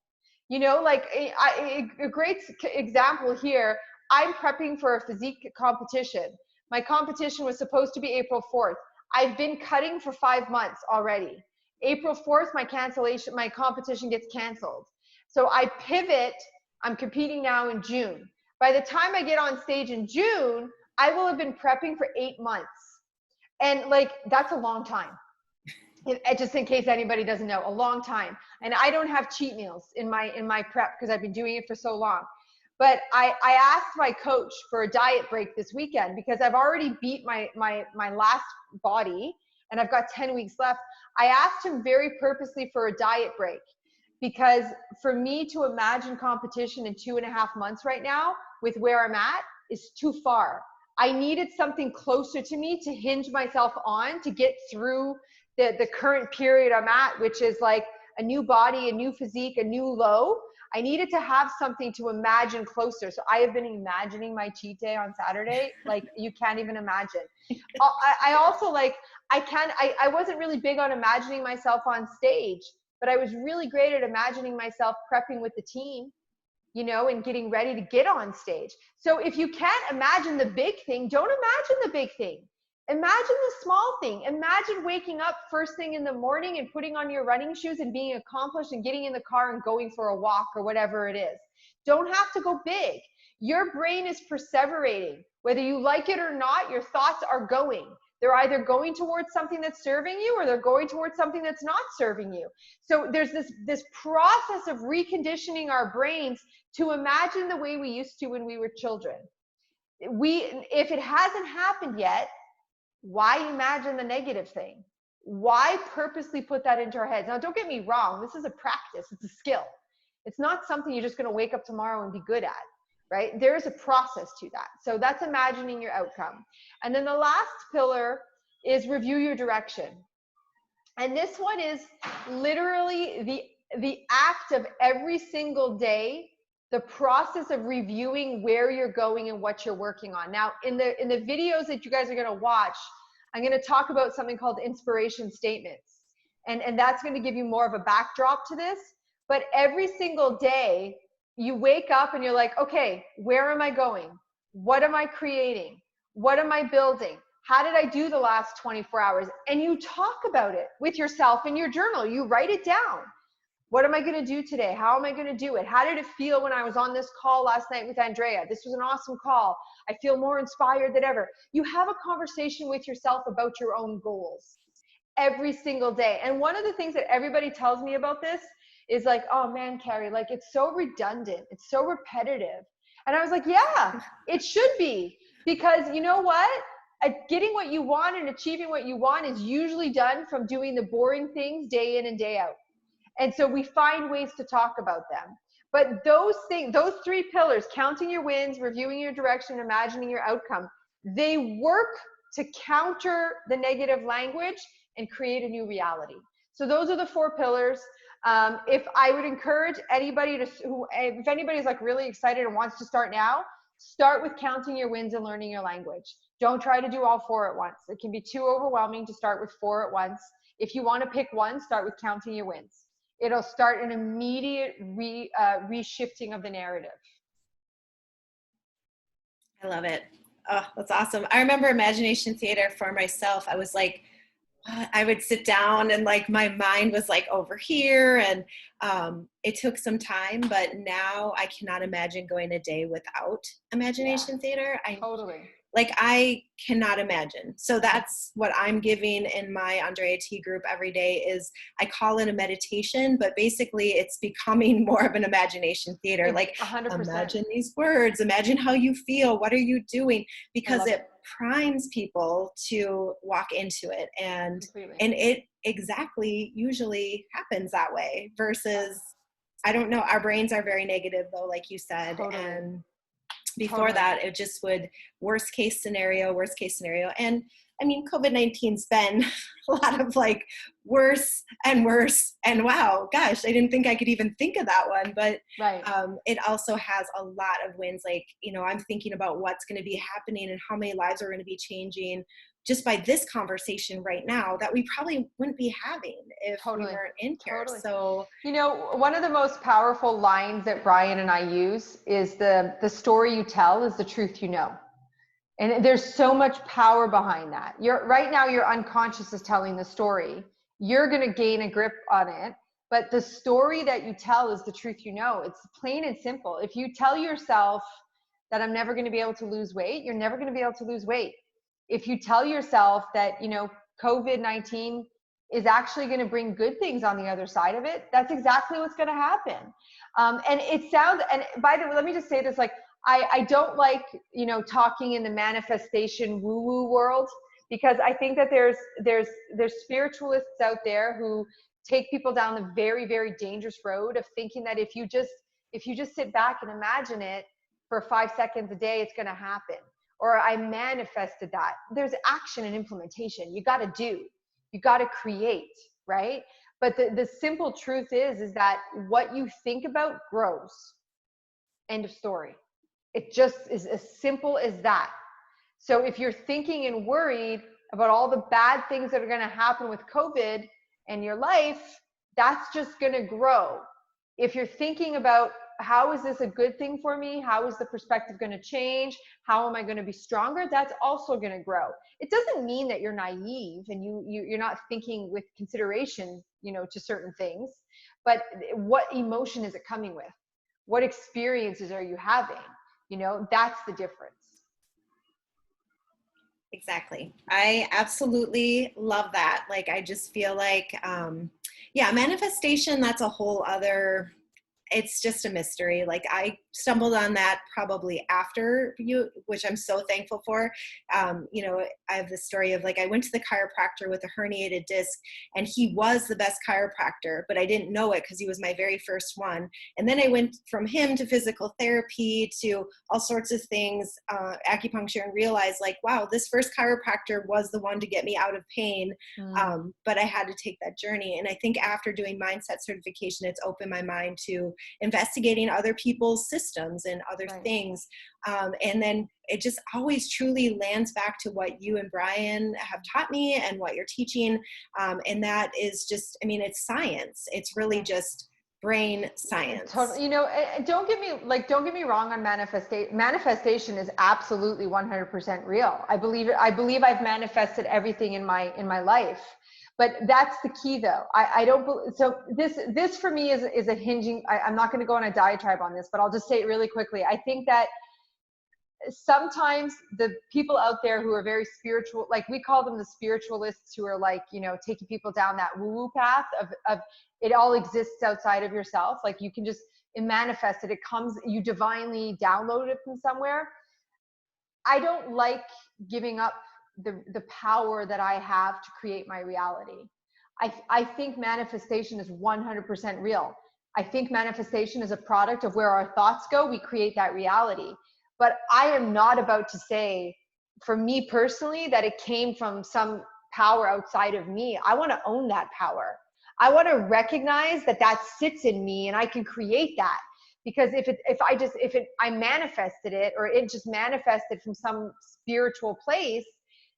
A great example here, I'm prepping for a physique competition. My competition was supposed to be April 4th. I've been cutting for 5 months already. April 4th, my competition gets canceled. So I pivot, I'm competing now in June. By the time I get on stage in June, I will have been prepping for 8 months. And that's a long time. Just in case anybody doesn't know, a long time. And I don't have cheat meals in my prep because I've been doing it for so long. But I asked my coach for a diet break this weekend because I've already beat my last body and I've got 10 weeks left. I asked him very purposely for a diet break because for me to imagine competition in 2.5 months right now with where I'm at is too far. I needed something closer to me to hinge myself on to get through the current period I'm at, which is like a new body, a new physique, a new low. I needed to have something to imagine closer. So I have been imagining my cheat day on Saturday. Like you can't even imagine. I also I wasn't really big on imagining myself on stage, but I was really great at imagining myself prepping with the team, and getting ready to get on stage. So if you can't imagine the big thing, don't imagine the big thing. Imagine the small thing. Imagine waking up first thing in the morning and putting on your running shoes and being accomplished and getting in the car and going for a walk or whatever it is. Don't have to go big. Your brain is perseverating. Whether you like it or not, your thoughts are going. They're either going towards something that's serving you or they're going towards something that's not serving you. So there's this process of reconditioning our brains to imagine the way we used to when we were children. If it hasn't happened yet, why imagine the negative thing? Why purposely put that into our heads? Now, don't get me wrong. This is a practice. It's a skill. It's not something you're just going to wake up tomorrow and be good at, right? There is a process to that. So that's imagining your outcome. And then the last pillar is review your direction. And this one is literally the act of every single day, the process of reviewing where you're going and what you're working on. Now, in the videos that you guys are going to watch, I'm going to talk about something called inspiration statements. And that's going to give you more of a backdrop to this. But every single day, you wake up and you're like, okay, where am I going? What am I creating? What am I building? How did I do the last 24 hours? And you talk about it with yourself in your journal. You write it down. What am I going to do today? How am I going to do it? How did it feel when I was on this call last night with Andrea? This was an awesome call. I feel more inspired than ever. You have a conversation with yourself about your own goals every single day. And one of the things that everybody tells me about this is like, oh man, Carrie, like it's so redundant. It's so repetitive. And I was like, yeah, it should be. Because you know what? Getting what you want and achieving what you want is usually done from doing the boring things day in and day out. And so we find ways to talk about them. But those things, those three pillars, counting your wins, reviewing your direction, imagining your outcome, they work to counter the negative language and create a new reality. So those are the four pillars. If I would encourage anybody if anybody's like really excited and wants to start now, start with counting your wins and learning your language. Don't try to do all four at once. It can be too overwhelming to start with four at once. If you want to pick one, start with counting your wins. It'll start an immediate reshifting of the narrative. I love it. Oh, that's awesome. I remember Imagination Theater for myself. I was like, I would sit down and like my mind was like over here, and it took some time, but now I cannot imagine going a day without Imagination Theater. Totally. Like I cannot imagine. So that's what I'm giving in my Andrea T group every day is I call it a meditation, but basically it's becoming more of an imagination theater. Like 100%. Imagine these words, imagine how you feel. What are you doing? Because it primes people to walk into it. And it exactly usually happens that way versus, I don't know, our brains are very negative though, like you said. Totally. And before that, it just would worst case scenario. And I mean, COVID-19's been a lot of like worse and worse. And wow, gosh, I didn't think I could even think of that one. But it also has a lot of wins. Like, you know, I'm thinking about what's going to be happening and how many lives are going to be changing just by this conversation right now that we probably wouldn't be having if we weren't in here. So, you know, one of the most powerful lines that Brian and I use is the story you tell is the truth you know. And there's so much power behind that. Right now your unconscious is telling the story. You're going to gain a grip on it, but the story that you tell is the truth you know. It's plain and simple. If you tell yourself that I'm never going to be able to lose weight, you're never going to be able to lose weight. If you tell yourself that, you know, COVID-19 is actually going to bring good things on the other side of it, that's exactly what's going to happen. And it sounds, and by the way, let me just say this, like, I don't like, you know, talking in the manifestation woo-woo world, because I think that there's spiritualists out there who take people down the very, very dangerous road of thinking that if you just sit back and imagine it for 5 seconds a day, it's going to happen. Or I manifested that. There's action and implementation. You got to do, you got to create, right? But the simple truth is that what you think about grows. End of story. It just is as simple as that. So if you're thinking and worried about all the bad things that are going to happen with COVID in your life, that's just going to grow. If you're thinking about how is this a good thing for me? How is the perspective going to change? How am I going to be stronger? That's also going to grow. It doesn't mean that you're naive and you're not thinking with consideration, you know, to certain things, but what emotion is it coming with? What experiences are you having? You know, that's the difference. Exactly. I absolutely love that. Like, I just feel like, yeah, manifestation, that's a whole other, it's just a mystery. Like, I stumbled on that probably after you, which I'm so thankful for. You know, I have this story of like, I went to the chiropractor with a herniated disc, and he was the best chiropractor, but I didn't know it because he was my very first one. And then I went from him to physical therapy to all sorts of things, acupuncture, and realized like, wow, this first chiropractor was the one to get me out of pain. But I had to take that journey. And I think after doing mindset certification, it's opened my mind to investigating other people's systems and other things. And then it just always truly lands back to what you and Brian have taught me and what you're teaching. And that is just, I mean, it's science. It's really just brain science. Totally. You know, don't get me wrong on manifestation. Manifestation is absolutely 100% real. I believe I've manifested everything in my life. But that's the key, though. I don't. So this for me is a hinging. I'm not going to go on a diatribe on this, but I'll just say it really quickly. I think that sometimes the people out there who are very spiritual, like we call them the spiritualists, who are like, you know, taking people down that woo-woo path of it all exists outside of yourself. Like you can just manifest it. It comes. You divinely download it from somewhere. I don't like giving up the power that I have to create my reality. I think manifestation is 100% real. I think manifestation is a product of where our thoughts go. We create that reality. But I am not about to say, for me personally, that it came from some power outside of me. I want to own that power. I want to recognize that that sits in me and I can create that. Because if I manifested it, or it just manifested from some spiritual place,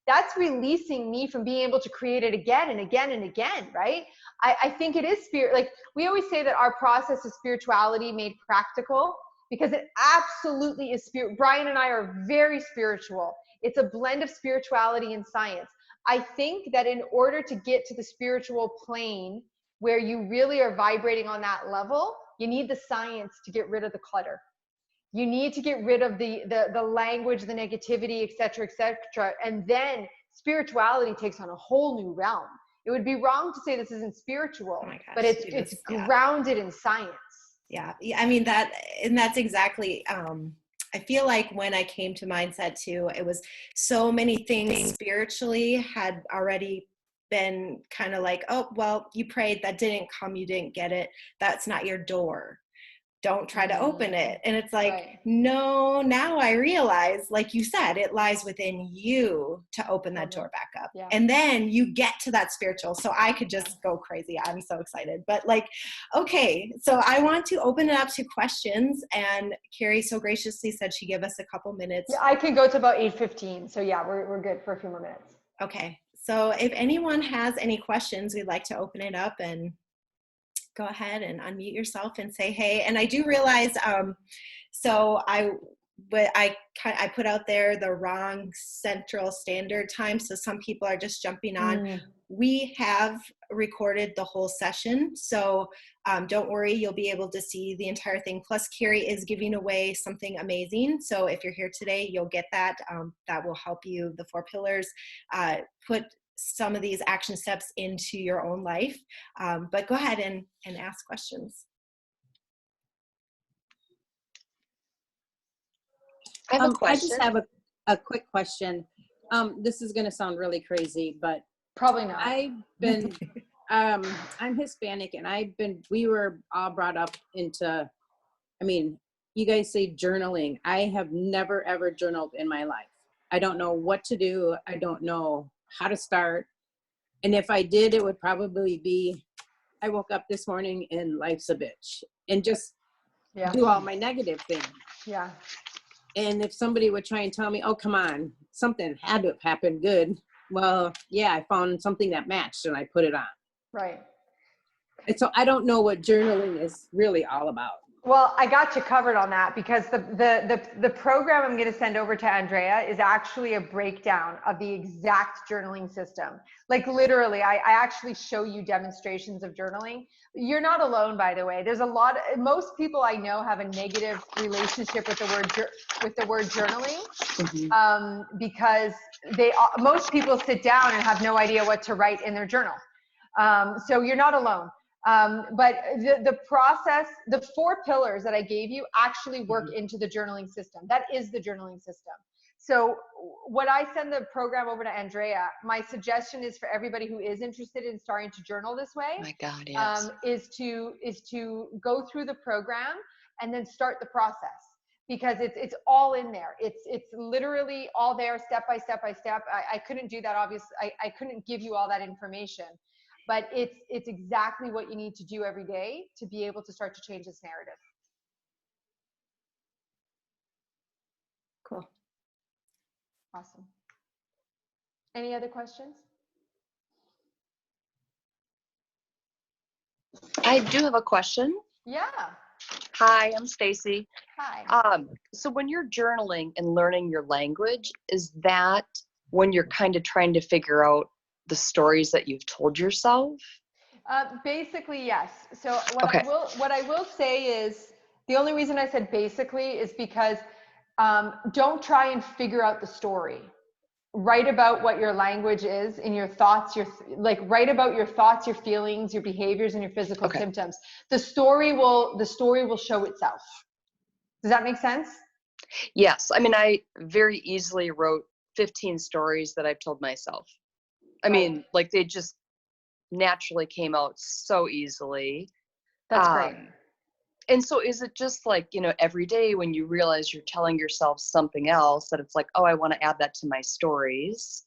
that's releasing me from being able to create it again and again and again, right? I think it is spirit. Like we always say that our process is spirituality made practical, because it absolutely is spirit. Brian and I are very spiritual. It's a blend of spirituality and science. I think that in order to get to the spiritual plane where you really are vibrating on that level, you need the science to get rid of the clutter. You need to get rid of the language, the negativity, et cetera, and then spirituality takes on a whole new realm. It would be wrong to say this isn't spiritual, but it's grounded in science. Yeah, I mean that's exactly. I feel like when I came to Mindset too, it was so many things spiritually had already been kind of like, oh, well, you prayed, that didn't come, you didn't get it. That's not your door. Don't try to open it. And it's like, no, now I realize, like you said, it lies within you to open that door back up. Yeah. And then you get to that spiritual. So I could just go crazy. I'm so excited. But like, okay, so I want to open it up to questions. And Carrie so graciously said she'd give us a couple minutes. Yeah, I can go to about 8:15. So yeah, we're good for a few more minutes. Okay. So if anyone has any questions, we'd like to open it up and go ahead and unmute yourself and say, hey. And I do realize, so I put out there the wrong Central Standard Time. So some people are just jumping on. We have recorded the whole session. So don't worry, you'll be able to see the entire thing. Plus Carrie is giving away something amazing. So if you're here today, you'll get that. That will help you, the 4 pillars, put some of these action steps into your own life. But go ahead and ask questions. I have a question. I just have a quick question. This is going to sound really crazy, but probably not. I've been, I'm Hispanic, and we were all brought up into, I mean, you guys say journaling. I have never, ever journaled in my life. I don't know what to do. I don't know how to start. And if I did, it would probably be, I woke up this morning and life's a bitch, and just do all my negative things. Yeah. And if somebody would try and tell me, oh, come on, something had to have happened good. Well, yeah, I found something that matched and I put it on. Right. And so I don't know what journaling is really all about. Well, I got you covered on that because the program I'm going to send over to Andrea is actually a breakdown of the exact journaling system. Like literally, I actually show you demonstrations of journaling. You're not alone, by the way. There's most people I know have a negative relationship with the word journaling, because most people sit down and have no idea what to write in their journal. So you're not alone. But the process, the 4 pillars that I gave you actually work into the journaling system. That is the journaling system. So when I send the program over to Andrea, my suggestion is for everybody who is interested in starting to journal this way, My God, yes. is to go through the program and then start the process, because it's all in there. It's literally all there, step by step by step. I couldn't do that, obviously. I couldn't give you all that information. But it's exactly what you need to do every day to be able to start to change this narrative. Cool. Awesome. Any other questions? I do have a question. Yeah. Hi, I'm Stacy. Hi. So when you're journaling and learning your language, is that when you're kind of trying to figure out the stories that you've told yourself? Basically, yes. So what Okay. what I will say is, the only reason I said basically is because don't try and figure out the story. Write about what your language is in your thoughts, write about your thoughts, your feelings, your behaviors, and your physical symptoms. The story will show itself. Does that make sense? Yes. I mean, I very easily wrote 15 stories that I've told myself. I mean, like they just naturally came out so easily. That's great. And so is it just like, every day when you realize you're telling yourself something else that it's like, oh, I want to add that to my stories?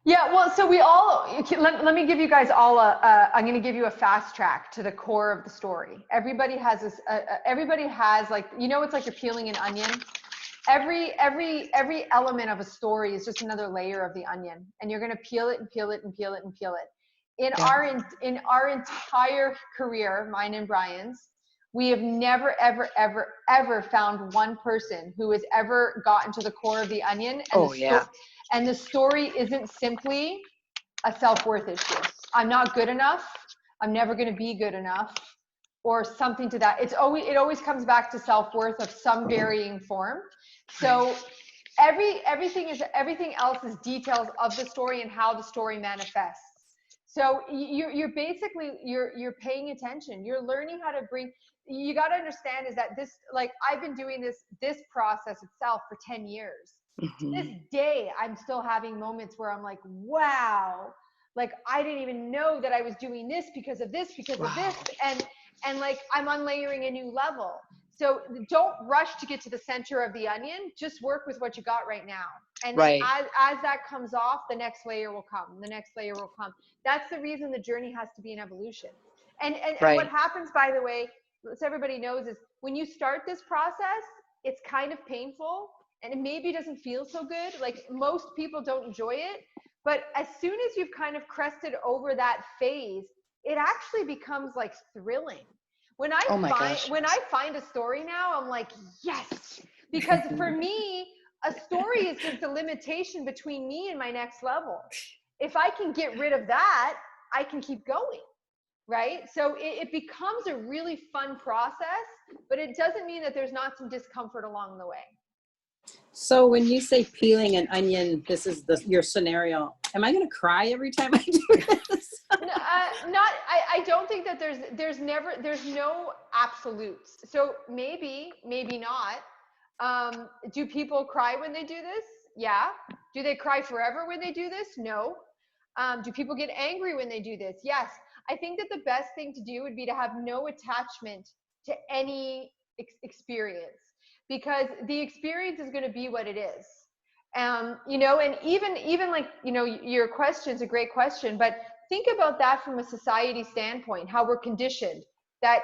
Yeah, well, so let me give you guys all I'm going to give you a fast track to the core of the story. Everybody has this, like, it's like you're peeling an onion. Every element of a story is just another layer of the onion, and you're going to peel it and peel it and peel it and peel it. In our entire career, mine and Brian's, we have never, ever, ever, ever found one person who has ever gotten to the core of the onion. And the story isn't simply a self-worth issue. I'm not good enough. I'm never going to be good enough, or something to that. It always comes back to self-worth of some varying form. So everything else is details of the story and how the story manifests. So you're basically you're paying attention. You're learning how to bring. You got to understand is that this, like, I've been doing this process itself for 10 years. To this day, I'm still having moments where I'm like, wow, like I didn't even know that I was doing this because of this, and like I'm unlayering a new level. So don't rush to get to the center of the onion. Just work with what you got right now. And as that comes off, the next layer will come. The next layer will come. That's the reason the journey has to be an evolution. And what happens, by the way, so everybody knows, is when you start this process, it's kind of painful and it maybe doesn't feel so good. Like most people don't enjoy it. But as soon as you've kind of crested over that phase, it actually becomes like thrilling. When I find a story now, I'm like, yes, because for me, a story is just a limitation between me and my next level. If I can get rid of that, I can keep going, right? So it becomes a really fun process, but it doesn't mean that there's not some discomfort along the way. So when you say peeling an onion, this is your scenario. Am I going to cry every time I do this? I don't think that there's no absolutes. So maybe not. Do people cry when they do this? Yeah. Do they cry forever when they do this? No. Do people get angry when they do this? Yes. I think that the best thing to do would be to have no attachment to any experience, because the experience is going to be what it is. And even like, your question's a great question, but think about that from a society standpoint, how we're conditioned that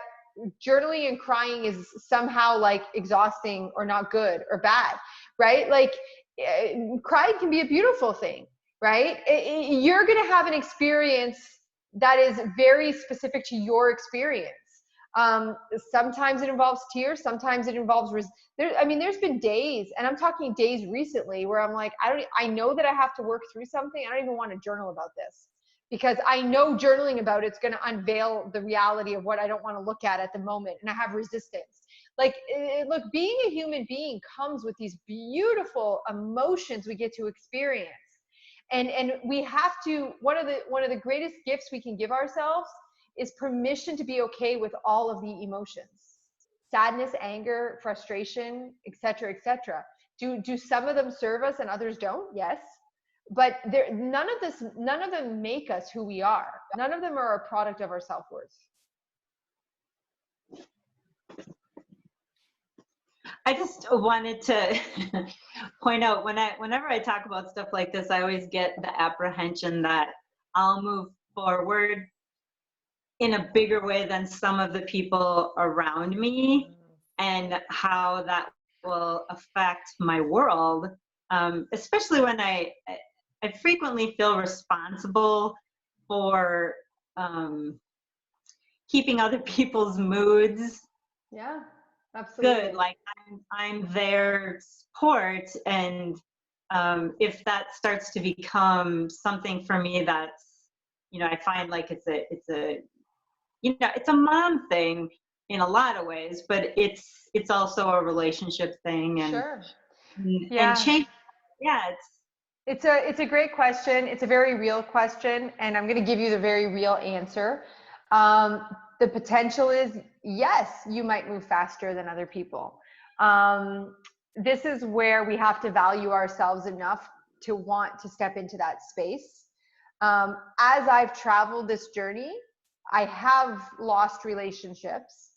journaling and crying is somehow like exhausting or not good or bad, right? Like crying can be a beautiful thing, right? You're going to have an experience that is very specific to your experience. Sometimes it involves tears. Sometimes it involves, there's been days, and I'm talking days recently, where I'm like, I know that I have to work through something. I don't even want to journal about this, because I know journaling about it's going to unveil the reality of what I don't want to look at the moment. And I have resistance. Like, look, being a human being comes with these beautiful emotions we get to experience. And we have to, one of the greatest gifts we can give ourselves is permission to be okay with all of the emotions: sadness, anger, frustration, etc., etc. Do some of them serve us and others don't? Yes. But none of them make us who we are. None of them are a product of our self-worth. I just wanted to point out, whenever I talk about stuff like this, I always get the apprehension that I'll move forward in a bigger way than some of the people around me, and how that will affect my world, especially when I frequently feel responsible for keeping other people's moods good. Like, I'm their support, and if that starts to become something for me that's, I find like it's a mom thing in a lot of ways, but it's also a relationship thing, and and change. Yeah, it's a great question. It's a very real question, and I'm going to give you the very real answer. The potential is, yes, you might move faster than other people. This is where we have to value ourselves enough to want to step into that space. As I've traveled this journey, I have lost relationships,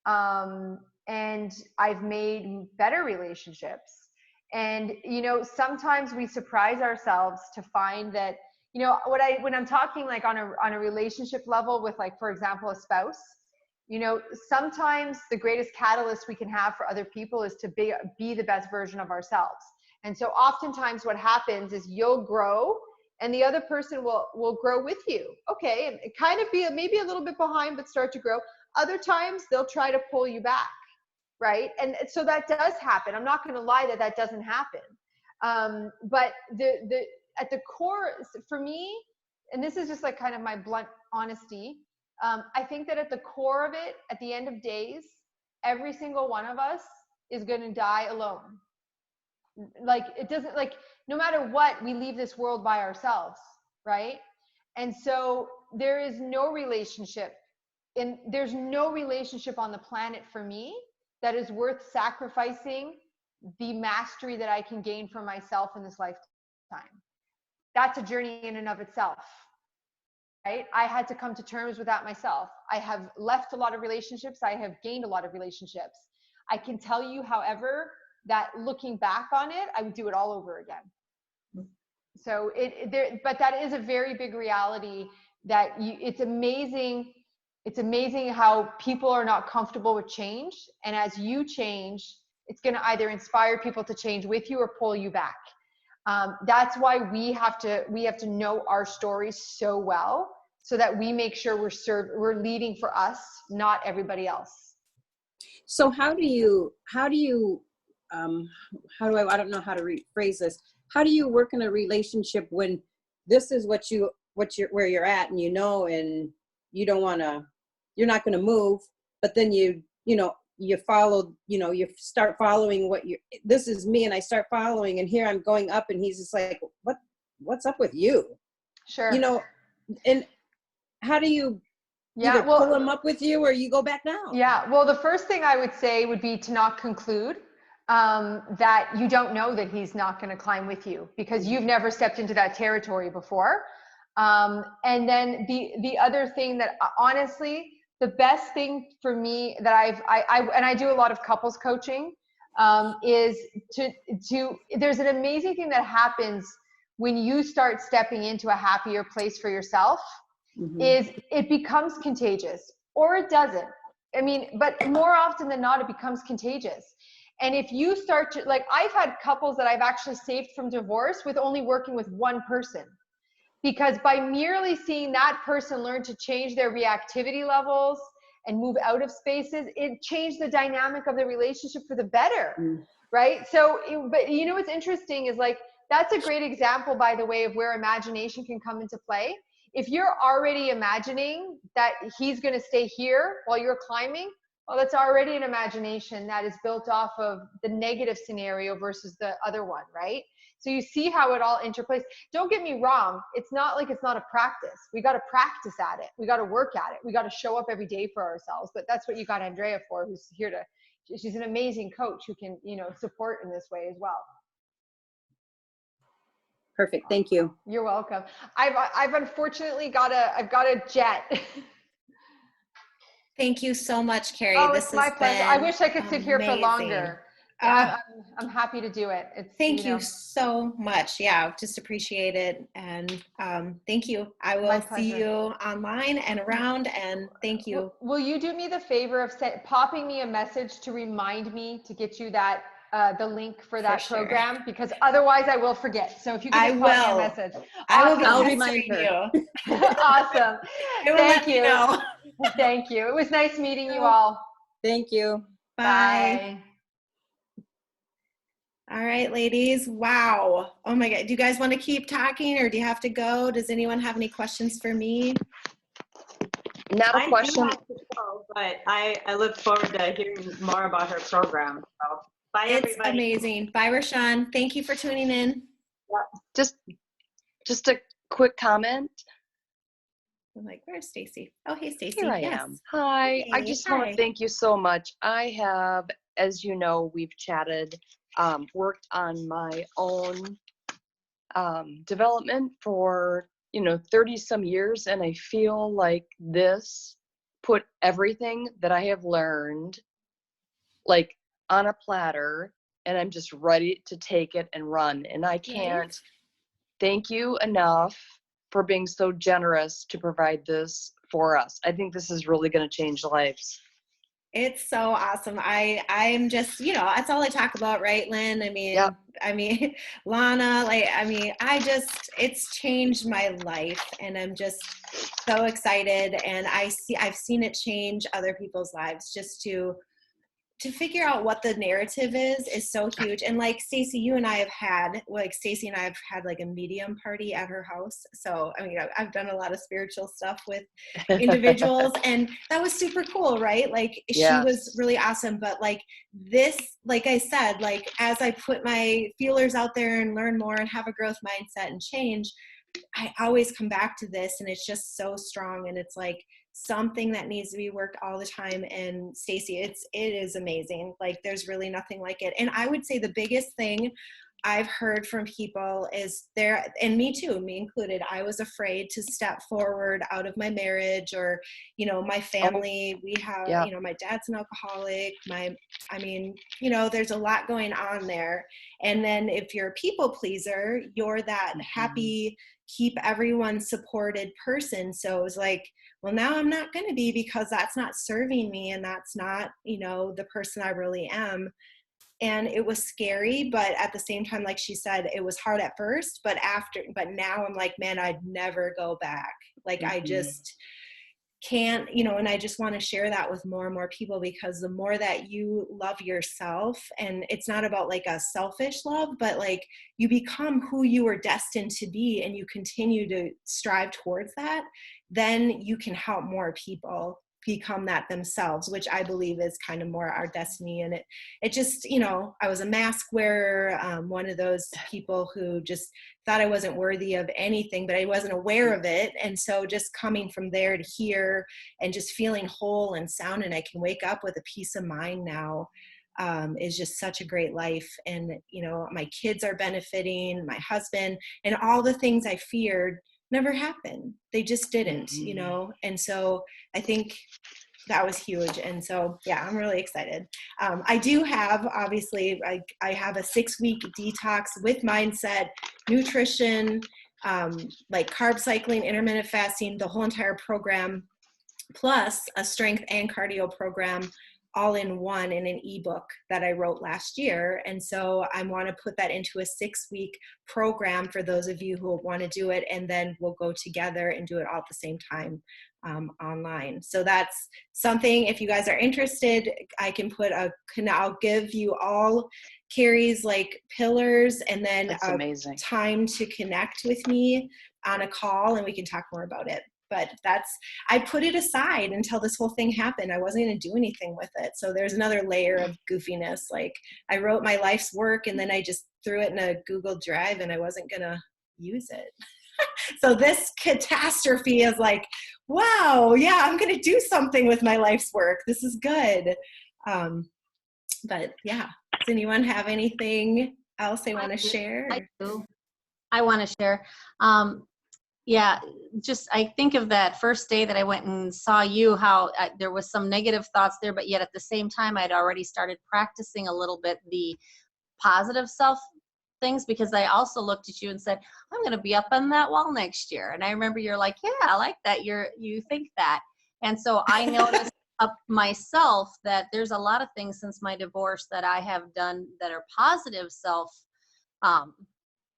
and I've made better relationships. And, sometimes we surprise ourselves to find that, when I'm talking like on a relationship level with, like, for example, a spouse, sometimes the greatest catalyst we can have for other people is to be the best version of ourselves. And so oftentimes what happens is you'll grow and the other person will grow with you. Okay. And kind of be maybe a little bit behind, but start to grow. Other times they'll try to pull you back. Right. And so that does happen. I'm not going to lie that doesn't happen. But at the core for me, and this is just like kind of my blunt honesty, I think that at the core of it, at the end of days, every single one of us is going to die alone. Like, it doesn't, like, no matter what, we leave this world by ourselves, right? And so there is no relationship, and there's no relationship on the planet for me that is worth sacrificing the mastery that I can gain for myself in this lifetime. That's a journey in and of itself, right? I had to come to terms with that myself. I have left a lot of relationships. I have gained a lot of relationships. I can tell you, however, that looking back on it, I would do it all over again. So but that is a very big reality that it's amazing. It's amazing how people are not comfortable with change. And as you change, it's going to either inspire people to change with you or pull you back. That's why we have to know our stories so well, so that we make sure we're leading for us, not everybody else. So I don't know how to rephrase this. How do you work in a relationship when this is where you're at, and and you don't want to, you're not going to move, but then you follow, you start following this is me, and I start following, and here I'm going up, and he's just like, what's up with you? Sure. And how do you either pull him up with you or you go back down? Yeah. Well, the first thing I would say would be to not conclude that you don't know that he's not going to climb with you, because you've never stepped into that territory before. And then the other thing that, honestly, the best thing for me that I do a lot of couples coaching, is there's an amazing thing that happens when you start stepping into a happier place for yourself. Is it becomes contagious, or it doesn't. I mean, but more often than not, it becomes contagious. And if you start to, like, I've had couples that I've actually saved from divorce with only working with one person. Because by merely seeing that person learn to change their reactivity levels and move out of spaces, it changed the dynamic of the relationship for the better. Right? So, but you know what's interesting is like, that's a great example, by the way, of where imagination can come into play. If you're already imagining that he's going to stay here while you're climbing, well, that's already an imagination that is built off of the negative scenario versus the other one, right? So you see how it all interplays. Don't get me wrong. It's not like it's not a practice. We got to practice at it. We got to work at it. We got to show up every day for ourselves. But that's what you got Andrea for, who's here to, she's an amazing coach who can, you know, support in this way as well. Perfect. Thank you. You're welcome. I've unfortunately I've got a jet. Thank you so much, Carrie. Oh, this it's my has pleasure. I been wish I could sit here for amazing. longer. Yeah, I'm happy to do it. It's, Thank you know, so much. Yeah, just appreciate it. And thank you. I My will see pleasure. you online and around, and thank you. Will you do me the favor of popping me a message to remind me to get you that the link for that sure. program? Because otherwise I will forget. So if you can just pop me a message. I will be Awesome. pestering you. Awesome. I will Thank let you know. Thank you. It was nice meeting you all. Thank you. Bye. All right, ladies. Wow. Oh my God. Do you guys want to keep talking or do you have to go? Does anyone have any questions for me? Not a I do question. have to go, but I look forward to hearing more about her program. So, bye, It's everybody. amazing. Bye, Rashawn. Thank you for tuning in. Just a quick comment. I'm like, where's Stacy? Oh, hey, Stacy. Here I Yes. am. Hi. I Hey, just want hi. to thank you so much. I have, as you know, we've chatted, worked on my own development for, 30 some years. And I feel like this put everything that I have learned like on a platter, and I'm just ready to take it and run. And I can't thank you enough for being so generous to provide this for us. I think this is really going to change lives. It's so awesome. I'm just, that's all I talk about, right, Lynn? I mean, Lana, it's changed my life, and I'm just so excited. And I've seen it change other people's lives. Just to figure out what the narrative is so huge. And like Stacy, you and I have had, Stacy and I have had like a medium party at her house. So, I mean, I've done a lot of spiritual stuff with individuals, and that was super cool, right? Like she was really awesome. But like this, like I said, like as I put my feelers out there and learn more and have a growth mindset and change, I always come back to this, and it's just so strong. And it's like something that needs to be worked all the time. And Stacy, it is amazing. Like there's really nothing like it. And I would say the biggest thing I've heard from people is and me too, me included, I was afraid to step forward out of my marriage or, my family. We have, my dad's an alcoholic, there's a lot going on there. And then if you're a people pleaser, you're that happy, keep everyone supported person. So it was like, well, now I'm not going to be, because that's not serving me, and that's not, the person I really am. And it was scary, but at the same time, like she said, it was hard at first, but now I'm like, man, I'd never go back. Like I just can't, and I just want to share that with more and more people, because the more that you love yourself, and it's not about like a selfish love, but like you become who you were destined to be, and you continue to strive towards that, then you can help more people become that themselves, which I believe is kind of more our destiny. And it just, I was a mask wearer, one of those people who just thought I wasn't worthy of anything, but I wasn't aware of it. And so just coming from there to here and just feeling whole and sound, and I can wake up with a peace of mind now, is just such a great life. And, my kids are benefiting, my husband, and all the things I feared never happened. They just didn't, and so I think that was huge. And so, yeah, I'm really excited. I do have, obviously, I have a 6-week detox with mindset, nutrition, like carb cycling, intermittent fasting, the whole entire program, plus a strength and cardio program all in one in an ebook that I wrote last year. And so I want to put that into a 6-week program for those of you who want to do it. And then we'll go together and do it all at the same time online. So that's something, if you guys are interested, I can I'll give you all Carrie's like pillars and then That's amazing. time to connect with me on a call and we can talk more about it. But I put it aside until this whole thing happened. I wasn't going to do anything with it. So there's another layer of goofiness. Like I wrote my life's work and then I just threw it in a Google Drive and I wasn't going to use it. So this catastrophe is like, wow, yeah, I'm going to do something with my life's work. This is good. But yeah, does anyone have anything else they want to share? I do. I want to share. Yeah, just I think of that first day that I went and saw you, how there was some negative thoughts there, but yet at the same time, I'd already started practicing a little bit the positive self things, because I also looked at you and said, I'm going to be up on that wall next year. And I remember you're like, yeah, I like that. You think that. And so I noticed up myself that there's a lot of things since my divorce that I have done that are positive self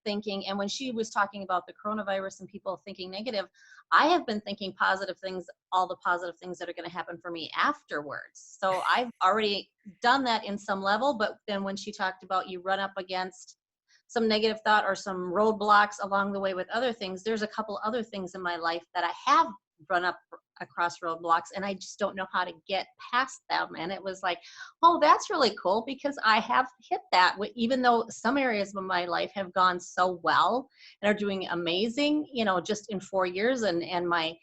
thinking. And when she was talking about the coronavirus and people thinking negative, I have been thinking positive things, all the positive things that are going to happen for me afterwards. So I've already done that in some level. But then when she talked about you run up against some negative thought or some roadblocks along the way with other things, there's a couple other things in my life that I have run up across roadblocks and I just don't know how to get past them. And it was like, oh, that's really cool, because I have hit that, even though some areas of my life have gone so well and are doing amazing, just in 4 years. And my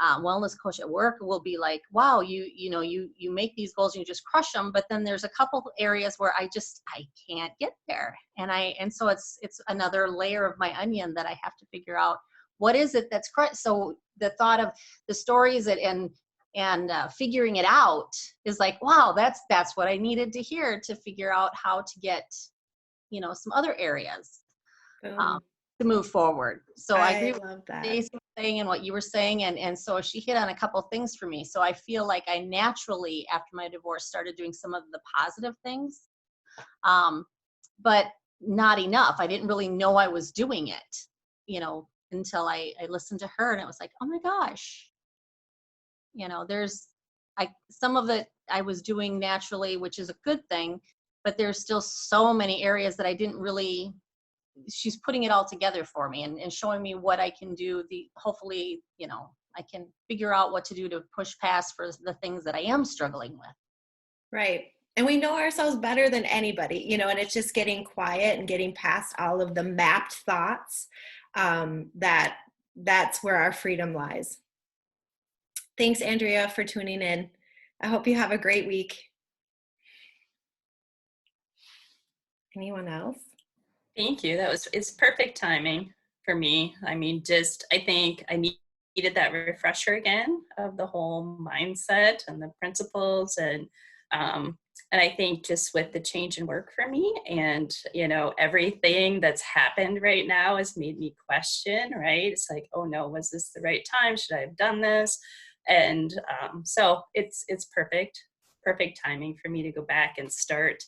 wellness coach at work will be like, wow, you make these goals and you just crush them. But then there's a couple areas where I can't get there. And so it's another layer of my onion that I have to figure out. What is it that's correct? So the thought of the stories and figuring it out is like, wow, that's what I needed to hear to figure out how to get, some other areas to move forward. So I agree with love that. Daisy was saying and what you were saying. And so she hit on a couple things for me. So I feel like I naturally, after my divorce, started doing some of the positive things, but not enough. I didn't really know I was doing it, until I listened to her, and it was like, oh my gosh, some of it I was doing naturally, which is a good thing, but there's still so many areas that I didn't really, she's putting it all together for me and showing me what I can do. Hopefully, I can figure out what to do to push past for the things that I am struggling with. Right. And we know ourselves better than anybody, and it's just getting quiet and getting past all of the mapped thoughts. That's where our freedom lies. Thanks, Andrea, for tuning in. I hope you have a great week. Anyone else? Thank you. It's perfect timing for me. I mean, I think I needed that refresher again of the whole mindset and the principles and I think just with the change in work for me and, everything that's happened right now has made me question, right? It's like, oh no, was this the right time? Should I have done this? And so it's perfect timing for me to go back and start,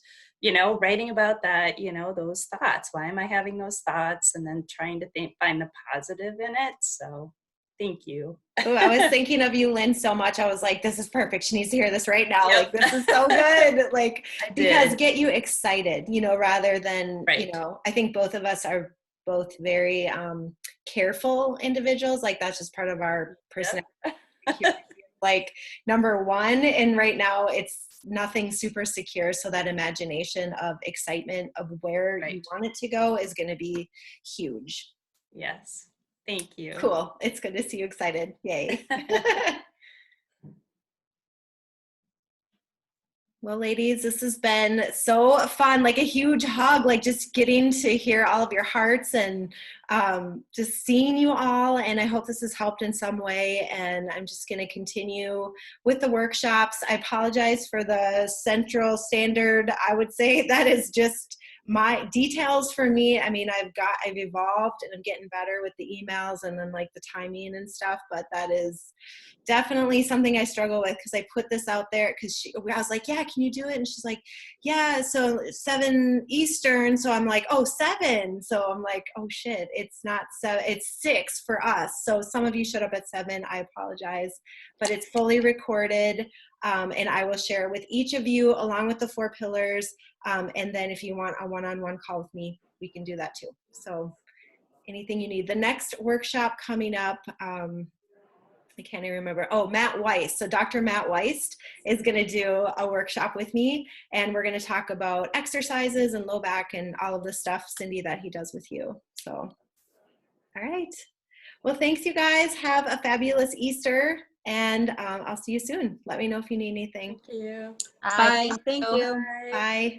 writing about that, those thoughts. Why am I having those thoughts? And then trying to find the positive in it. So thank you. Ooh, I was thinking of you, Lynn, so much. I was like, this is perfect. She needs to hear this right now. Yep. Like, this is so good. Like, because get you excited, rather than, right. I think both of us are both very careful individuals. Like, that's just part of our personality. Yep. Like, number one, and right now it's nothing super secure. So that imagination of excitement of where you want it to go is going to be huge. Yes. Thank you. Cool. It's good to see you excited. Yay. Well, ladies, this has been so fun, like a huge hug, like just getting to hear all of your hearts and just seeing you all. And I hope this has helped in some way. And I'm just going to continue with the workshops. I apologize for the Central Standard. I would say that is just my details for me, I mean, I've evolved and I'm getting better with the emails and then like the timing and stuff, but that is definitely something I struggle with because I put this out there because I was like, yeah, can you do it? And she's like, yeah, so 7 Eastern. So I'm like, oh, 7. So I'm like, oh shit, it's not 7, it's 6 for us. So some of you showed up at 7, I apologize, but it's fully recorded. And I will share with each of you along with the 4 pillars. And then if you want a one-on-one call with me, we can do that too. So anything you need. The next workshop coming up, I can't even remember. Oh, Matt Weiss. So Dr. Matt Weiss is going to do a workshop with me, and we're going to talk about exercises and low back and all of the stuff, Cindy, that he does with you. So, all right. Well, thanks, you guys. Have a fabulous Easter, and I'll see you soon. Let me know if you need anything. Thank you. Bye. Thank you. Bye.